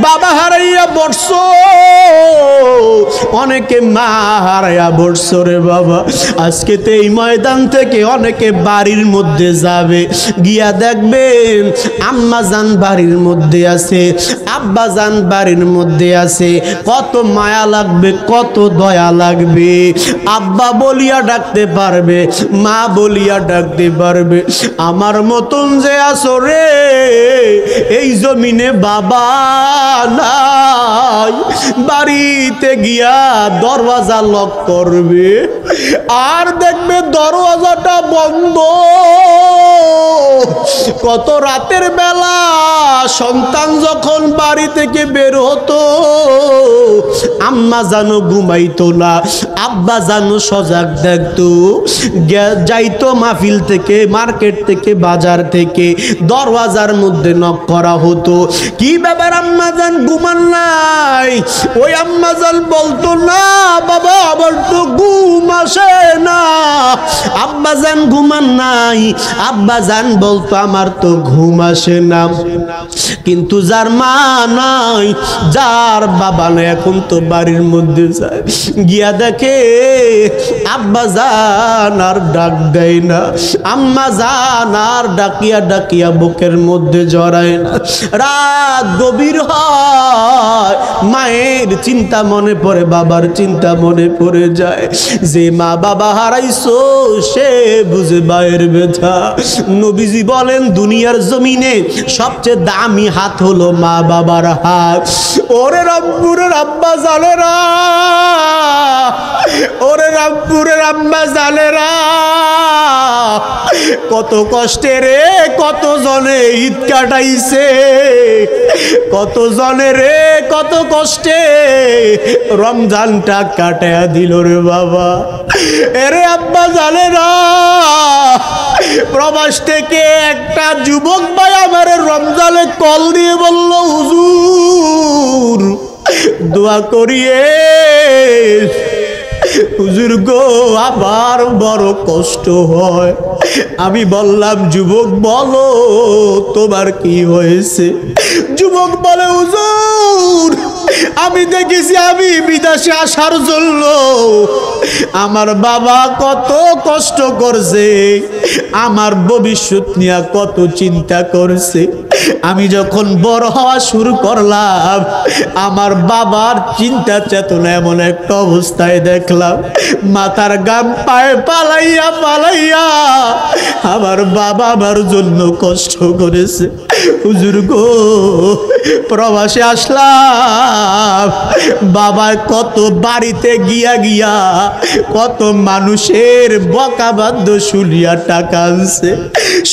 বাবা হারাইয়া বসছো, অনেকে মা হারায়া বসছে রে বাবা। আজকে তো এই ময়দান থেকে অনেকে বাড়ির মধ্যে যাবে, গিয়া দেখবেন আম্মা জান বাড়ির মধ্যে আছে, আব্বা জান বাড়ির মধ্যে আছে। কত মায়া লাগবে, কত দয়া লাগবে। আব্বা বলিয়া ডাকতে পারবে, মা বলিয়া ডাকতে পারবে। আমার মতন যে আছো রে, এই জমিনে বাবা নাই, বাড়িতে গিয়া দরওয়াজা লক করবে আর দেখবে দরওয়াজাটা বন্ধ। কত রাতের বেলা সন্তান যখন বাড়ি থেকে বের হতো, আম্মা জানো ঘুমাইতো না, আব্বা জানো সজাগ দেখতো, যাইতো মাহফিল থেকে, মার্কেট থেকে, বাজার থেকে, দরওয়াজার মধ্যে নক করা হতো। কি ব্যাপার আম্মা জান ঘুমান নাই? ওই আম্মা জান বলতো না বাবা আমার তো ঘুম আসে না। আব্বা জান ঘুমান নাই, আব্বা জান বলতো আমার তো ঘুম আসে না। কিন্তু যার মা নাই, যার বাবা নাই, এখন তো বাড়ির মধ্যে যায়, গিয়া দেখে আব্বা জান আর ডাক দেয় না, আম্মা জান আর ডাকিয়া ডাকিয়া বুকের মধ্যে জড়ায় না। রাত গভীর হয়, মায়ের চিন্তা মনে পড়ে, বাবার চিন্তা মনে পড়ে যায়। যে মা বাবা হারাইছো সে বুঝে মায়ের ব্যথা। নবীজি বলেন দুনিয়ার জমিনে সবচেয়ে দামি হাত হলো মা বাবার হাত। ওরে রব্বুরের আব্বা জানেরা, ওরে রব্বুরের আম্মা জানেরা, কত কষ্টে রে কত জনে ঈদ কাটাইছে, কত জনে রে কত কষ্টে রমজানটা কাটায়া দিল রে বাবা। এরে আব্বা জানেরা, প্রবাস থেকে একটা যুবক ভাই আমার রমজানে কল দিয়ে বলল, হুজুর দোয়া করিয়ে, হুজুর গো আমার বড় কষ্ট হয়। আমি বললাম যুবক বলো তোমার কি হয়েছে? যুবক বলে হুজুর আমি দেখেছি আমি বিদেশে আসার জন্য আমার বাবা কত কষ্ট করছে, আমার ভবিষ্যৎ নিয়ে কত চিন্তা করছে। আমি যখন বড় হওয়া শুরু করলাম আমার বাবার চিন্তা চেতনা এমন একটা অবস্থায় দেখলাম, মাথার গাম পায়ে পালাইয়া পালাইয়া আমার বাবা আমার জন্য কষ্ট করেছে। হুজুর গো প্রবাসে আসলাম, বাবা কত বাড়িতে গিয়া গিয়া কত মানুষের বকাবাদ্য শুনিয়া টাকা আনছে,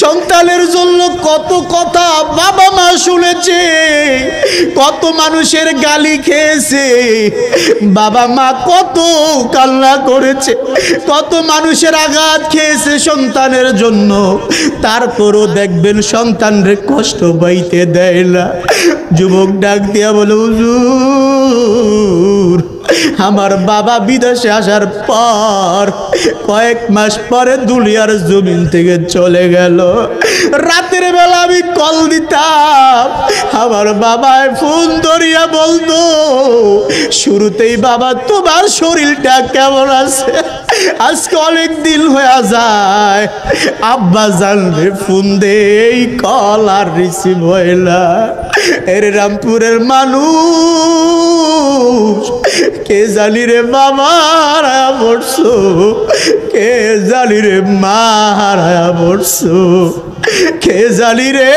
সন্তানের জন্য কত কথা বাবা মা শুনেছে, কত মানুষের গালি খেয়েছে, বাবা মা কত কান্না করেছে, কত মানুষের আঘাত খেয়েছে সন্তানের জন্য। তারপরও দেখবেন সন্তানরে কষ্ট পাইতে দেয় না। যুবক ডাক দিয়া বলে হুজুর আমার বাবা বিদেশে আসার পর কয়েক মাস পরে দুনিয়ার জমিন থেকে চলে গেল। রাতের বেলা আমি কল দিতাম, আমার বাবায় ফোন ধরিয়া বলতো শুরুতেই বাবা তোমার শরীরটা কেমন আছে? আজকে অনেক দিন হয়ে যায়, আব্বা জানবে ফোন দে, এই কল আর রিসিভ হয় না। এর রামপুরের মানুষ কে জানি রে বাবা হারায়া পড়ছো, কে জানি রে মা হারায়া পড়ছো, কে জানি রে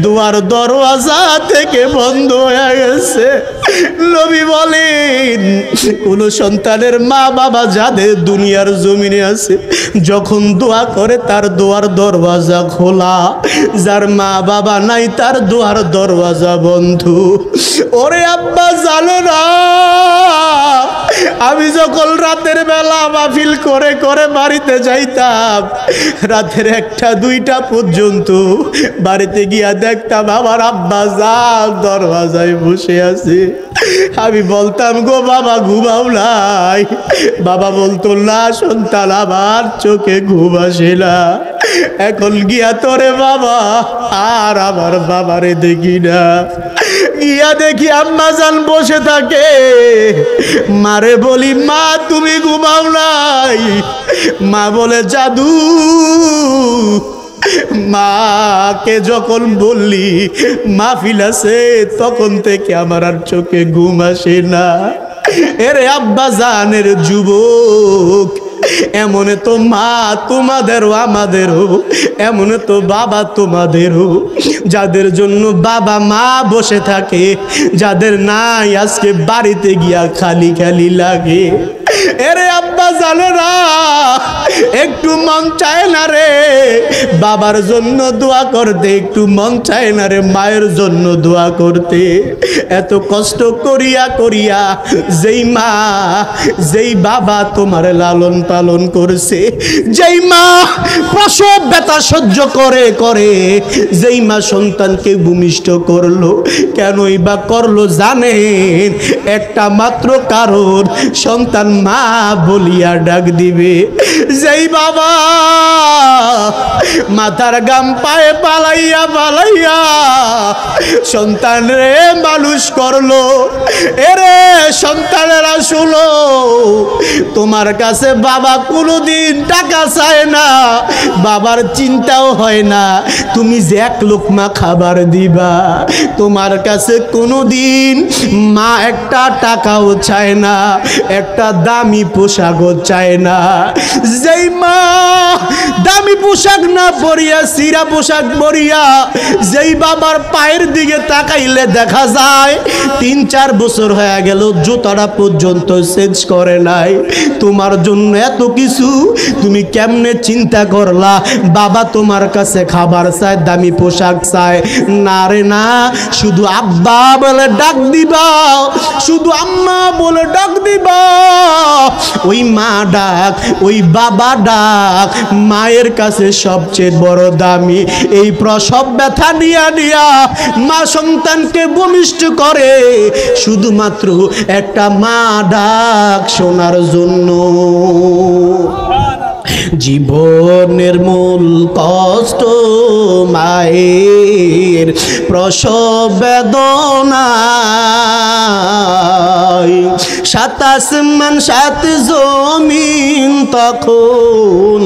দুয়ার দরওয়াজা থেকে বন্ধ হয়ে গেছে। নবী বলেন কোন সন্তানের মা বাবা যাদের দুনিয়ার জমিনে আছে যখন দোয়া করে তার দোয়ার দরওয়াজা খোলা, যার মা বাবা নাই তার দোয়ার দরওয়াজা বন্ধ। ওরে আব্বা জানে না, আমি যখন রাতের বেলা মাহফিল করে করে বাড়িতে যাইতাম রাতের 1টা 2টা পর্যন্ত, বাড়িতে গিয়া দেখতাম আমার আব্বা জান দরওয়াজায় বসে আছে। আমি বলতাম গো বাবা ঘুমাও নাই? বাবা বলতো না সন্তান আমার চোখে ঘুম আসে না। এখন গিয়া তোরে বাবা আর আমার বাবারে দেখি না, গিয়া দেখি আম্মা জান বসে থাকে। মারে বলি মা তুমি ঘুমাও নাই? মা বলে জাদু, মাকে যখন বললি মাহফিল আছে তখন থেকে আমার আর চোখে ঘুম আসে না। এরে আব্বা জানের যুবক, এমন তো মা তোমাদেরও আমাদেরও, এমন তো বাবা তোমাদেরও, যাদের জন্য বাবা মা বসে থাকে, যাদের নাই আজকে বাড়িতে গিয়া খালি খালি লাগে। এরে আব্বা জানে না, একটু মন চায় না রে বাবার জন্য দোয়া করতে, একটু মন চায় না রে মায়ের জন্য দোয়া করতে। এত কষ্ট করিয়া করিয়া যেই মা যেই বাবা তোমার লালন পালন করছে, যেই মা প্রসব ব্যথা সহ্য করে করে যেই মা সন্তানকে ভূমিষ্ঠ করলো, কেনই বা করলো জানেন? একটা মাত্র কারণ, সন্তান মা বলিয়া ডাক দিবে। যেই বাবা মাথার গাম পায়ে পালাইয়া পালাইয়া সন্তান রে মানুষ করলো, এরে সন্তানেরা শুনো, তোমার কাছে বাবা কোনোদিন টাকা চায় না, বাবার চিন্তাও হয় না তুমি যে এক লোকমা খাবার দিবা। তোমার কাছে কোনোদিন মা একটা টাকাও চায় না, একটা দামি পোশাকও চায় না। যেই মা দামি পোশাক না পরিয়া সিরা পোশাক পরিয়া যেই বাবার পায়ের দিকে তাকাইলে দেখা যায় 3-4 বছর হয়ে গেল জুতাটা পর্যন্ত চেঞ্জ করে নাই, তোমার জন্য এত কিছু তুমি কেমনে চিন্তা করলা? বাবা তোমার কাছে খাবার চায়, দামি পোশাক চায় না রে না, শুধু আব্বা বলে ডাক দিবা, শুধু আম্মা বলে ডাক দিবা। ওই মা ডাক, ওই বাবা ডাক মায়ের কাছে সবচেয়ে বড় দামি। এই প্রসব ব্যথা নিয়া নিয়া মা সন্তানকে ভূমিষ্ঠ করে শুধুমাত্র একটা মা ডাক শোনার জন্য। জীবনের মূল কষ্ট মায়ের প্রসব বেদনা, 7 আসমান 7 জমিন তখন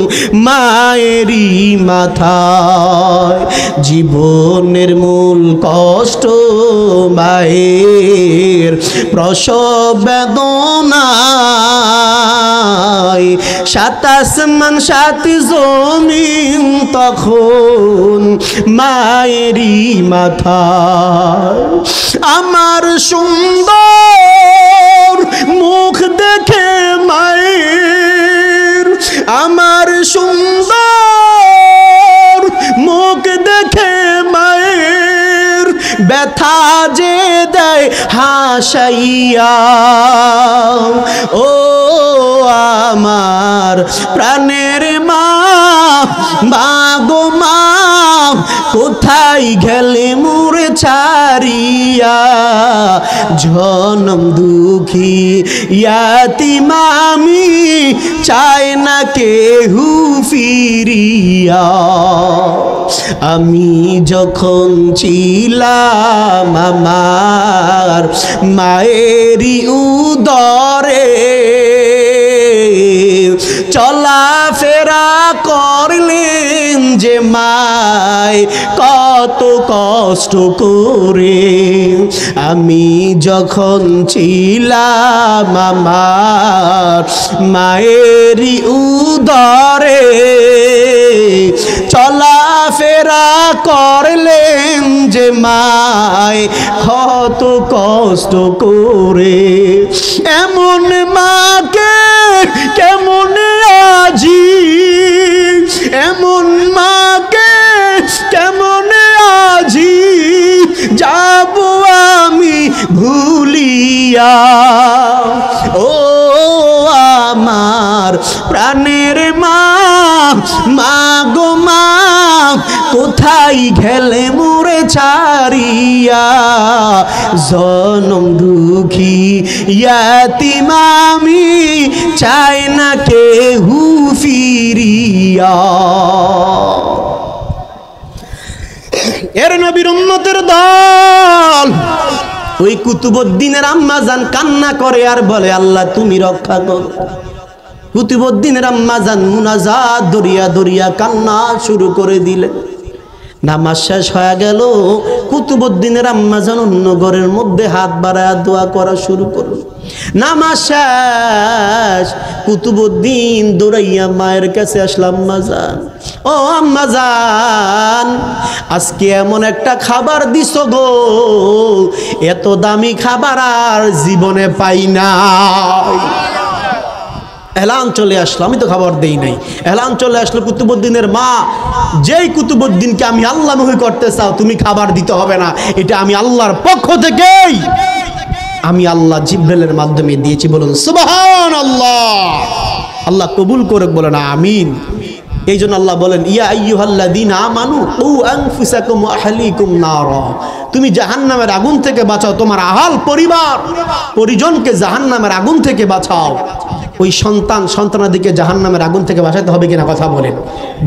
মায়েরই মাথায়। জীবনের মূল কষ্ট মায়ের প্রসব বেদনা, 7 আসমান 7 জমিন তখন মায়েরই মাথায়। আমার সুন্দর মুখ দেখে মায়ের, আমার সুন্দর মুখ দেখে মায়ের ব্যথা যে দেয় হাসাইয়া। ও আমার প্রাণের মা, মা গো মা কোথায় গেলে মোরে ছাড়িয়া? জনম দুঃখী ইয়াতিম আমি, চাই না কেহু ফিরিয়া। আমি যখন ছিলাম আমার মায়েরই উদরে, চলাফেরা করলেন যে মায় কত কষ্ট করে। আমি যখন ছিলাম আমার মায়েরই উদরে, চলাফেরা করলেন যে মায় কত কষ্ট করে। এমন মাকে কেমন আজি, এমন মাকে কেমন আজি যাব আমি ভুলিয়া। ও আমার প্রাণের মা, মা গো মা কোথায় গেলে মোরে ছাড়িয়া জনম দুঃখী ইয়াতিম আমি চাই না কেহু ফিরিয়া। এর নবীর উম্মতের দল ওই কুতুবউদ্দিনের আম্মা জান কান্না করে আর বলে আল্লাহ তুমি রক্ষা করো। কুতুবউদ্দিনের আম্মা জান মুনাজাত দরিয়া দরিয়া কান্না শুরু করে দিলেন। নামাজ শেষ হয়ে গেল, কুতুবউদ্দিনের আম্মা জান অন্য ঘরের মধ্যে হাত বাড়ায় দোয়া করা শুরু করলো। নামাজ শেষ, কুতুবউদ্দিন দৌড়াইয়া মায়ের কাছে আসলাম, আম্মা জান, ও আম্মা জান, আজকে এমন একটা খাবার দিছো গো, এত দামি খাবার আর জীবনে পাই নাই। এলান চলে আসলো, আমি তো খবর দেই নাই। এলান চলে আসলো কুতুবউদ্দিনের মা, যেই কুতুবউদ্দিনকে আমি আল্লাহ মুখী করতে চাও তুমি খাবার দিতে হবে না, এটা আমি আল্লাহর পক্ষ থেকেই আমি আল্লাহ জিবরাইলের মাধ্যমে দিয়েছি। বলুন সুবহানাল্লাহ। আল্লাহ কবুল করে বলেন আমিন। এই জন্য আল্লাহ বলেন ইয়া আইয়ুহাল্লাযীনা আমানু কু আনফুসাকুম ওয়া আহলিকুম নারা, তুমি জাহান্নামের আগুন থেকে বাঁচাও তোমার আহাল পরিবার পরিজনকে জাহান্নামের আগুন থেকে বাঁচাও। ওই সন্তানাদিকে জাহান্নামের আগুন থেকে বাঁচাতে হবে কিনা কথা বলেন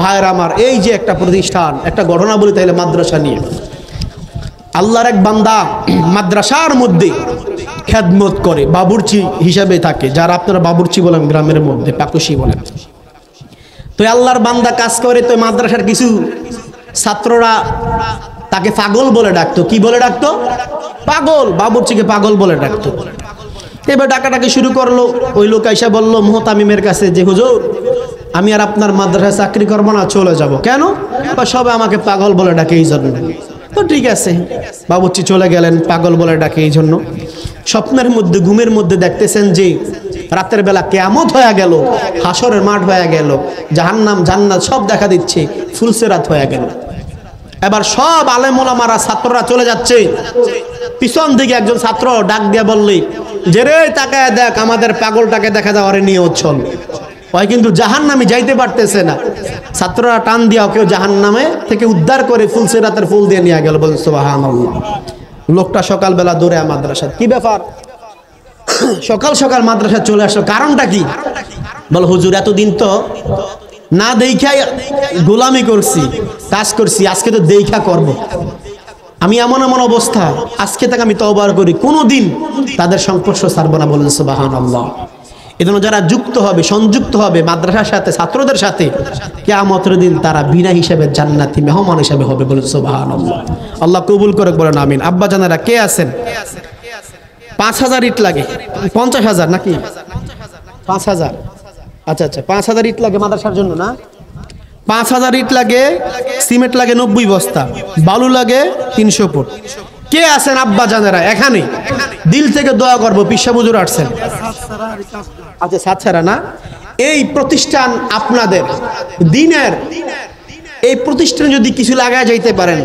ভাইরা আমার। এই যে একটা প্রতিষ্ঠান, একটা ঘটনা বলি তাহলে মাদ্রাসা নিয়ে। আল্লাহর এক বান্দা মাদ্রাসার মধ্যে খেদমত করে, বাবুর্চি হিসাবে থাকে, যারা আপনারা বাবুর্চি বলেন গ্রামের মধ্যে, পাকুশি বলেন। তো আল্লাহর বান্দা কাজ করে, তো মাদ্রাসার কিছু ছাত্ররা তাকে পাগল বলে ডাকতো। কি বলে ডাকতো? পাগল। বাবুর্চিকে পাগল বলে ডাকতো। এবার ডাকাটাকে শুরু করলো। ওই লোক আইসা বললো মুহতামিমের কাছে যে হুজুর আমি আর আপনার মাদ্রাসায় চাকরি করবো না, চলে যাব। কেন? সবে আমাকে পাগল বলে ডাকে এই জন্য। তো ঠিক আছে, বাবুর্চি চলে গেলেন, পাগল বলে ডাকে এই জন্য। স্বপ্নের মধ্যে ঘুমের মধ্যে দেখতেছেন যে রাতের বেলা কিয়ামত হয়ে গেল, হাসরের মাঠ হয়ে গেল, জাহান্নাম জান্নাত সব দেখা দিচ্ছে, ফুলসেরাত হয়ে গেল। এবার সব আলেম ওলামারা ছাত্ররা চলে যাচ্ছে। পিছন দিকে একজন ছাত্র ডাক দিয়া বললে যে রে তাকায় দেখ, আমাদের পাগলটাকে দেখা যাওয়ারে নিয়ে চল। ওই কিন্তু জাহান্নামে যাইতে পারতেছে না। ছাত্ররা টান দিয়া কেউ জাহান্নামে থেকে উদ্ধার করে ফুলসেরাতের ফুল দিয়ে নিয়ে গেল। বলেন সুবহানাল্লাহ। লোকটা সকালবেলা দৌড়ে মাদ্রাসা। কি ব্যাপার? সকাল সকাল মাদ্রাসা চলে আসলো, কারণটা কি? বল হুজুর এতদিন তো না দেখাই গোলামি করছি, কাজ করছি, আজকে তো দেখা করব। আমি এমন এমন অবস্থা, আজকে থেকে আমি তওবা করি, কোনোদিন তাদের সংস্পর্শ ছাড়বো না। বলেন সুবহানাল্লাহ। এজন্য যারা যুক্ত হবে, সংযুক্ত হবে মাদ্রাসার সাথে, ছাত্রদের সাথে, কিয়ামতের দিন তারা বিনা হিসাবে জান্নাতি মেহমান হিসাবে হবে। বলেন সুবহানাল্লাহ। আল্লাহ কবুল করে বলেন আমিন। আব্বা জানেরা কে আছেন? 5000 ইট লাগে, 50,000 নাকি 5000? আচ্ছা আচ্ছা, 5000 ইট লাগে মাদ্রাসার জন্য না? 5000 ইট লাগে, সিমেন্ট লাগে 90 বস্তা, বালু লাগে 300 ফুট। কে আছেন আব্বা জানেরা এখানে? দিল থেকে দোয়া করবো, পিসা হুজুর আসছেন। আচ্ছা সাতছাড়া না? এই প্রতিষ্ঠান আপনাদের দিনের, এই প্রতিষ্ঠানে যদি কিছু লাগায় যাইতে পারেন,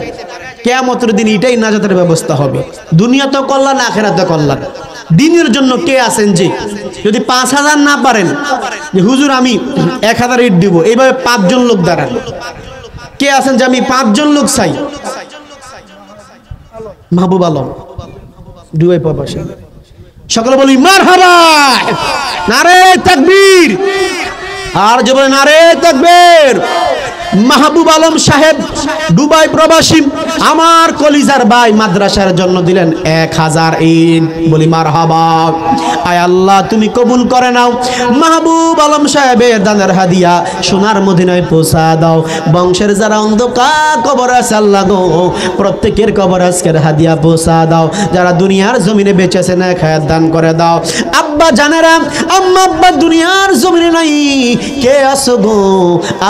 কিয়ামতের দিন এটাই নাজাতের ব্যবস্থা হবে। দুনিয়াতেও কল্যাণ, আখিরাতেও কল্যাণ। দিনের জন্য কে আছেন যে যদি 5000 না পারেন, যে হুজুর আমি 1000 ইট দিব, এইভাবে 5 জন লোক দাঁড়ান। কে আছেন যে আমি 5 জন লোক চাই? মাহবুব আলম দুবাই প্রবাসী। সকলে বলি মারহাবা, নারে তাকবীর। আর যে বলে নারে তাকবীর। মাহবুব আলম সাহেব দুবাই প্রবাসী, আমার কলিজার ভাই, মাদ্রাসার জন্য দিলেন 1000 ইট। বলি মারহাবা। আয় আল্লাহ তুমি কবুল করে নাও। মাহবুব আলম সাহেবের দানের হাদিয়া সোনার মদিনায় পৌঁছা দাও। বংশের যারা অন্ধকার কবর আছে আল্লাহ গো, প্রত্যেকের কবর আজকের হাদিয়া পৌঁছা দাও। যারা দুনিয়ার জমিনে বেঁচে আছে না, খায়াত দান করে দাও। আব্বা জানেরা, আম্মা আব্বা দুনিয়ার জমিনে নাই, কে আছো গো?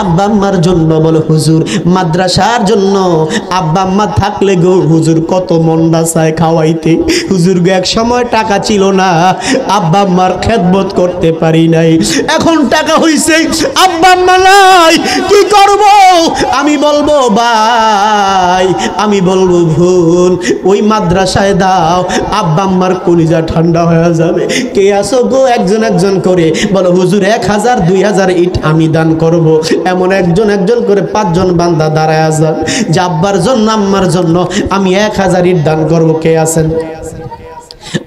আব্বা আম্মার জন্য বলো হুজুর মাদ্রাসার জন্য, আব্বা আম্মা আম্মা থাকলে গো হুজুর কত মন্ডা চায় খাওয়াইতে। হুজুর গো এক সময় টাকা ছিল না, আব্বা আম্মার খেদমত করতে পারি নাই, এখন টাকা হইছে, আব্বা আম্মা নাই, কি করব? আমি বলবো ভাই, আমি বলবো বোন, ওই মাদ্রাসায় দাও, আব্বা আম্মার কলিজা ঠান্ডা হয়ে যাবে। কে আসো গো একজন একজন করে বলো, হুজুর 1000 2000 ইট আমি দান করব। এমন একজন একজন করে 5 জন বান্দা দাঁড়ায় যান যে আব্বার জন্য আম্মার জন্য আমি 1000 ইট দান করব। কে আছেন?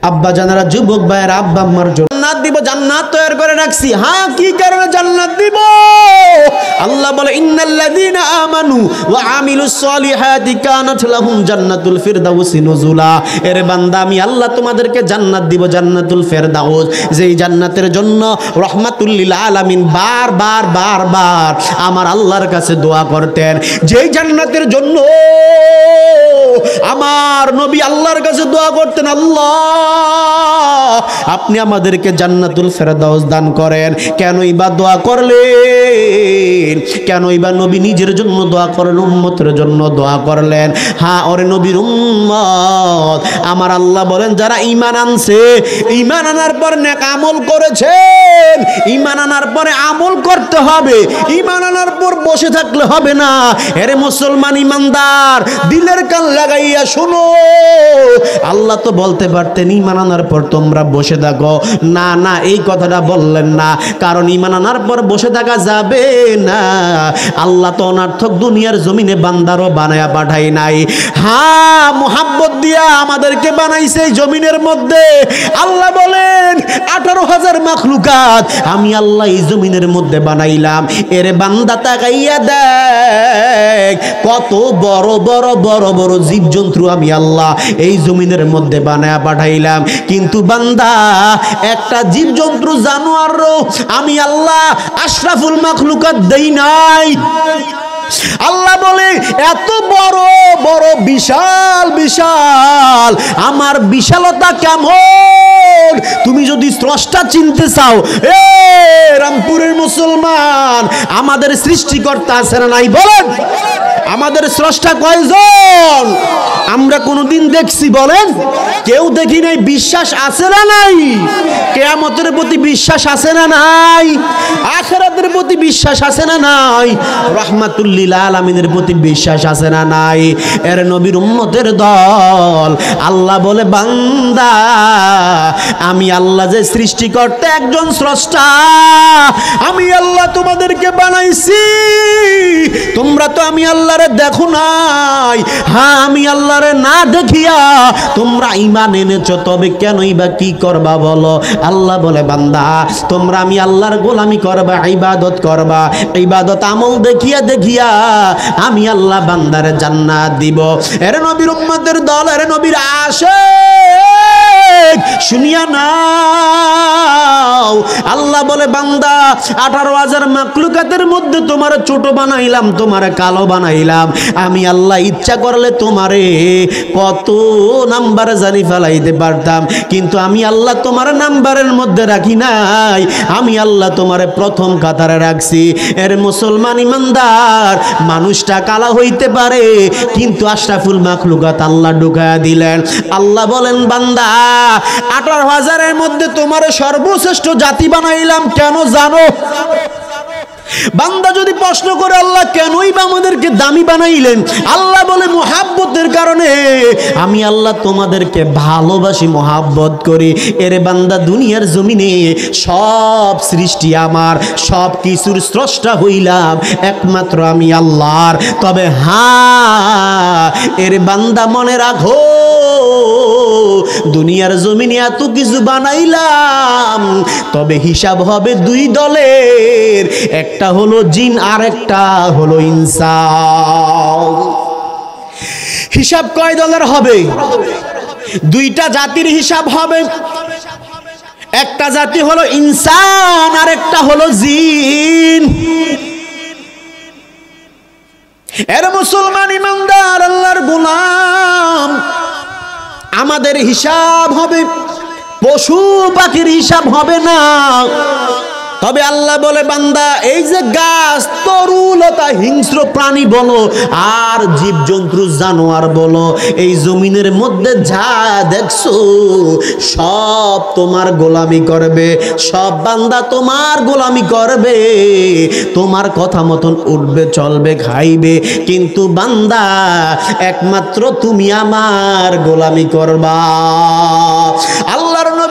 আব্বা জানারা, যুবক ভাইয়ের আব্বা আম্মার জন্য জান্নাত দিব, জান্নাত তৈরি করে রাখছি। হ্যাঁ, কি কারণে জান্নাত দিব? আল্লাহ বলে ইন্নাল্লাযীনা আমানু ওয়া আমিলুস সলিহাতি কানাত লাহুম জান্নাতুল ফিরদাউসি নুজুলা। এর বান্দা, আমি আল্লাহ তোমাদেরকে জান্নাত দিব, জান্নাতুল ফিরদাউস, যেই জান্নাতের জন্য রাহমাতুল লিল আলামিন বারবার বারবার আমার আল্লাহর কাছে দোয়া করতেন। যেই জান্নাতের জন্য আমার নবী আল্লাহর কাছে দোয়া করতেন, আল্লাহ আপনি আমাদেরকে জান্নাতুল ফেরদাউস দান করেন। কেনই বা দোয়া করলেন? কেনই বা নবী নিজের জন্য দোয়া করেন, উম্মতের জন্য দোয়া করলেন? হ্যাঁ, ওরে নবীর উম্মত, আমার আল্লাহ বলেন যারা ঈমান আনছে, ঈমান আনার পর নেক আমল করেছেন, ঈমান আনার পরে আমল করতে হবে, ঈমান আনার পর বসে থাকলে হবে না। এরে মুসলমান ঈমানদার, দিলের কান লাগাইয়া শোনো, আল্লাহ তো বলতে পারতেন ঈমান আনার পর তোমরা বসে থাকো, না না, এই কথাটা বললেন না, কারণ ঈমান আনার পর বসে থাকা যাবে না। আল্লাহ তো অনার্থক দুনিয়ার জমিনে বান্দারও বানায়া পাঠাই নাই। হ্যাঁ, মুহাব্বত দিয়া আমাদেরকে বানাইছে এই জমিনের মধ্যে। আল্লাহ বলেন 18,000 মাখলুকাত আমি আল্লাহ এই জমিনের মধ্যে বানাইলাম। এর বান্দা তাকাইয়া দেখ, কত বড় বড় বড় বড় জীবজন্তু আমি আল্লাহ এই জমিনের মধ্যে বানায়া পাঠাইলাম, কিন্তু বান্দা একটা জীবজন্তু জানোয়ারও আমি আল্লাহ আশরাফুল মাখলুকাত দেই নাই। আল্লাহ বলে এত বড় বড় বিশাল বিশাল, আমার বিশালতা কেমন? তুমি যদি স্রষ্টা চিনতে চাও, এ রামপুরের মুসলমান, আমাদের সৃষ্টিকর্তা আছে না নাই? বলেন, আমাদের স্রষ্টা কয়জন? আমরা কোনোদিন দেখছি? বলেন, কেউ দেখি নাই। বিশ্বাস আছে না নাই? কিয়ামতের প্রতি বিশ্বাস আছে না নাই? আখিরাতের প্রতি বিশ্বাস আছে না নাই? রাহমাতুল লিল আলামিনের প্রতি বিশ্বাস আছে না নাই? এর নবীর উম্মতের দল, আল্লাহ বলে বান্দা আমি আল্লাহ যে সৃষ্টিকর্তা, একজন স্রষ্টা, আমি আল্লাহ তোমাদেরকে বানাইছি। তোমরা তো আমি আল্লাহরে দেখো নাই। হ্যাঁ, আমি আল্লাহরে না দেখিয়া তোমরা ঈমান এনেছো, তবে কেনই বা কি করবা বলো? আল্লাহ বলে বান্দা তোমরা আমি আল্লাহর গোলামি করবা, ইবাদত করবা, ইবাদত আমল দেখিয়া দেখিয়া আমি আল্লাহ বান্দারে জান্নাত দিব। এর নবীর উম্মতের দল, এর নবীর আশিক, শুনিয়া নাও। আল্লাহ বলে বান্দা 18,000 মাখলুকাতের মধ্যে তোমার ছোট বানাইলাম, তোমার কালো বানাইলাম। আমি আল্লাহ ইচ্ছা করলে তোমারে কত নাম্বার জানি ফেলাইতে পারতাম, কিন্তু আমি আল্লাহ তোমার নাম্বারের মধ্যে রাখি নাই। আমি আল্লাহ তোমারে প্রথম কাতারে রাখছি। এর মুসলমান ইমানদার, মানুষটা কালা হইতে পারে, কিন্তু আশরাফুল মাখলুকাত আল্লাহ ঢুকায়া দিলেন। আল্লাহ বলেন বান্দা 18,000-এর মধ্যে তোমার সর্বশ্রেষ্ঠ জাতি বানাইলাম। কেন জানো? বান্দা যদি প্রশ্ন করে আল্লাহ কেনই বা আমাদেরকে দামি বানাইলেন, আল্লাহ বলে মুহাব্বতের কারণে। আমি আল্লাহ তোমাদেরকে ভালোবাসি, মুহাব্বত করি। এর বান্দা দুনিয়ার জমিনে সব সৃষ্টি আমার, সব কিছুর স্রষ্টা হইলাম একমাত্র আমি আল্লাহর। তবে হ্যাঁ, এর বান্দা মনে রাখো, দুনিয়ার জমিনে এত কিছু বানাইলাম, তবে হিসাব হবে দুই দলের, একটা হলো জিন আর একটা হলো ইনসান। হিসাব কয় দলের হবে? দুইটা জাতির হিসাব হবে। একটা জাতি হলো ইনসান আর একটা হলো জিন। এর মুসলমান ইমানদার, আল্লাহর গোলাম, আমাদের হিসাব হবে, পশু পাখির হিসাব হবে না। তবে আল্লাহ বলে বান্দা এই যে গাছ তরুলতা হিংস্র প্রাণী বলো আর জীবজন্তু জানোয়ার বলো এই জমিনের মধ্যে যা দেখছো সব তোমার গোলামি করবে, সব বান্দা তোমার গোলামি করবে, তোমার কথা মতন উঠবে চলবে খাইবে, কিন্তু বান্দা একমাত্র তুমি আমার গোলামি করবা। আল্লাহর নবী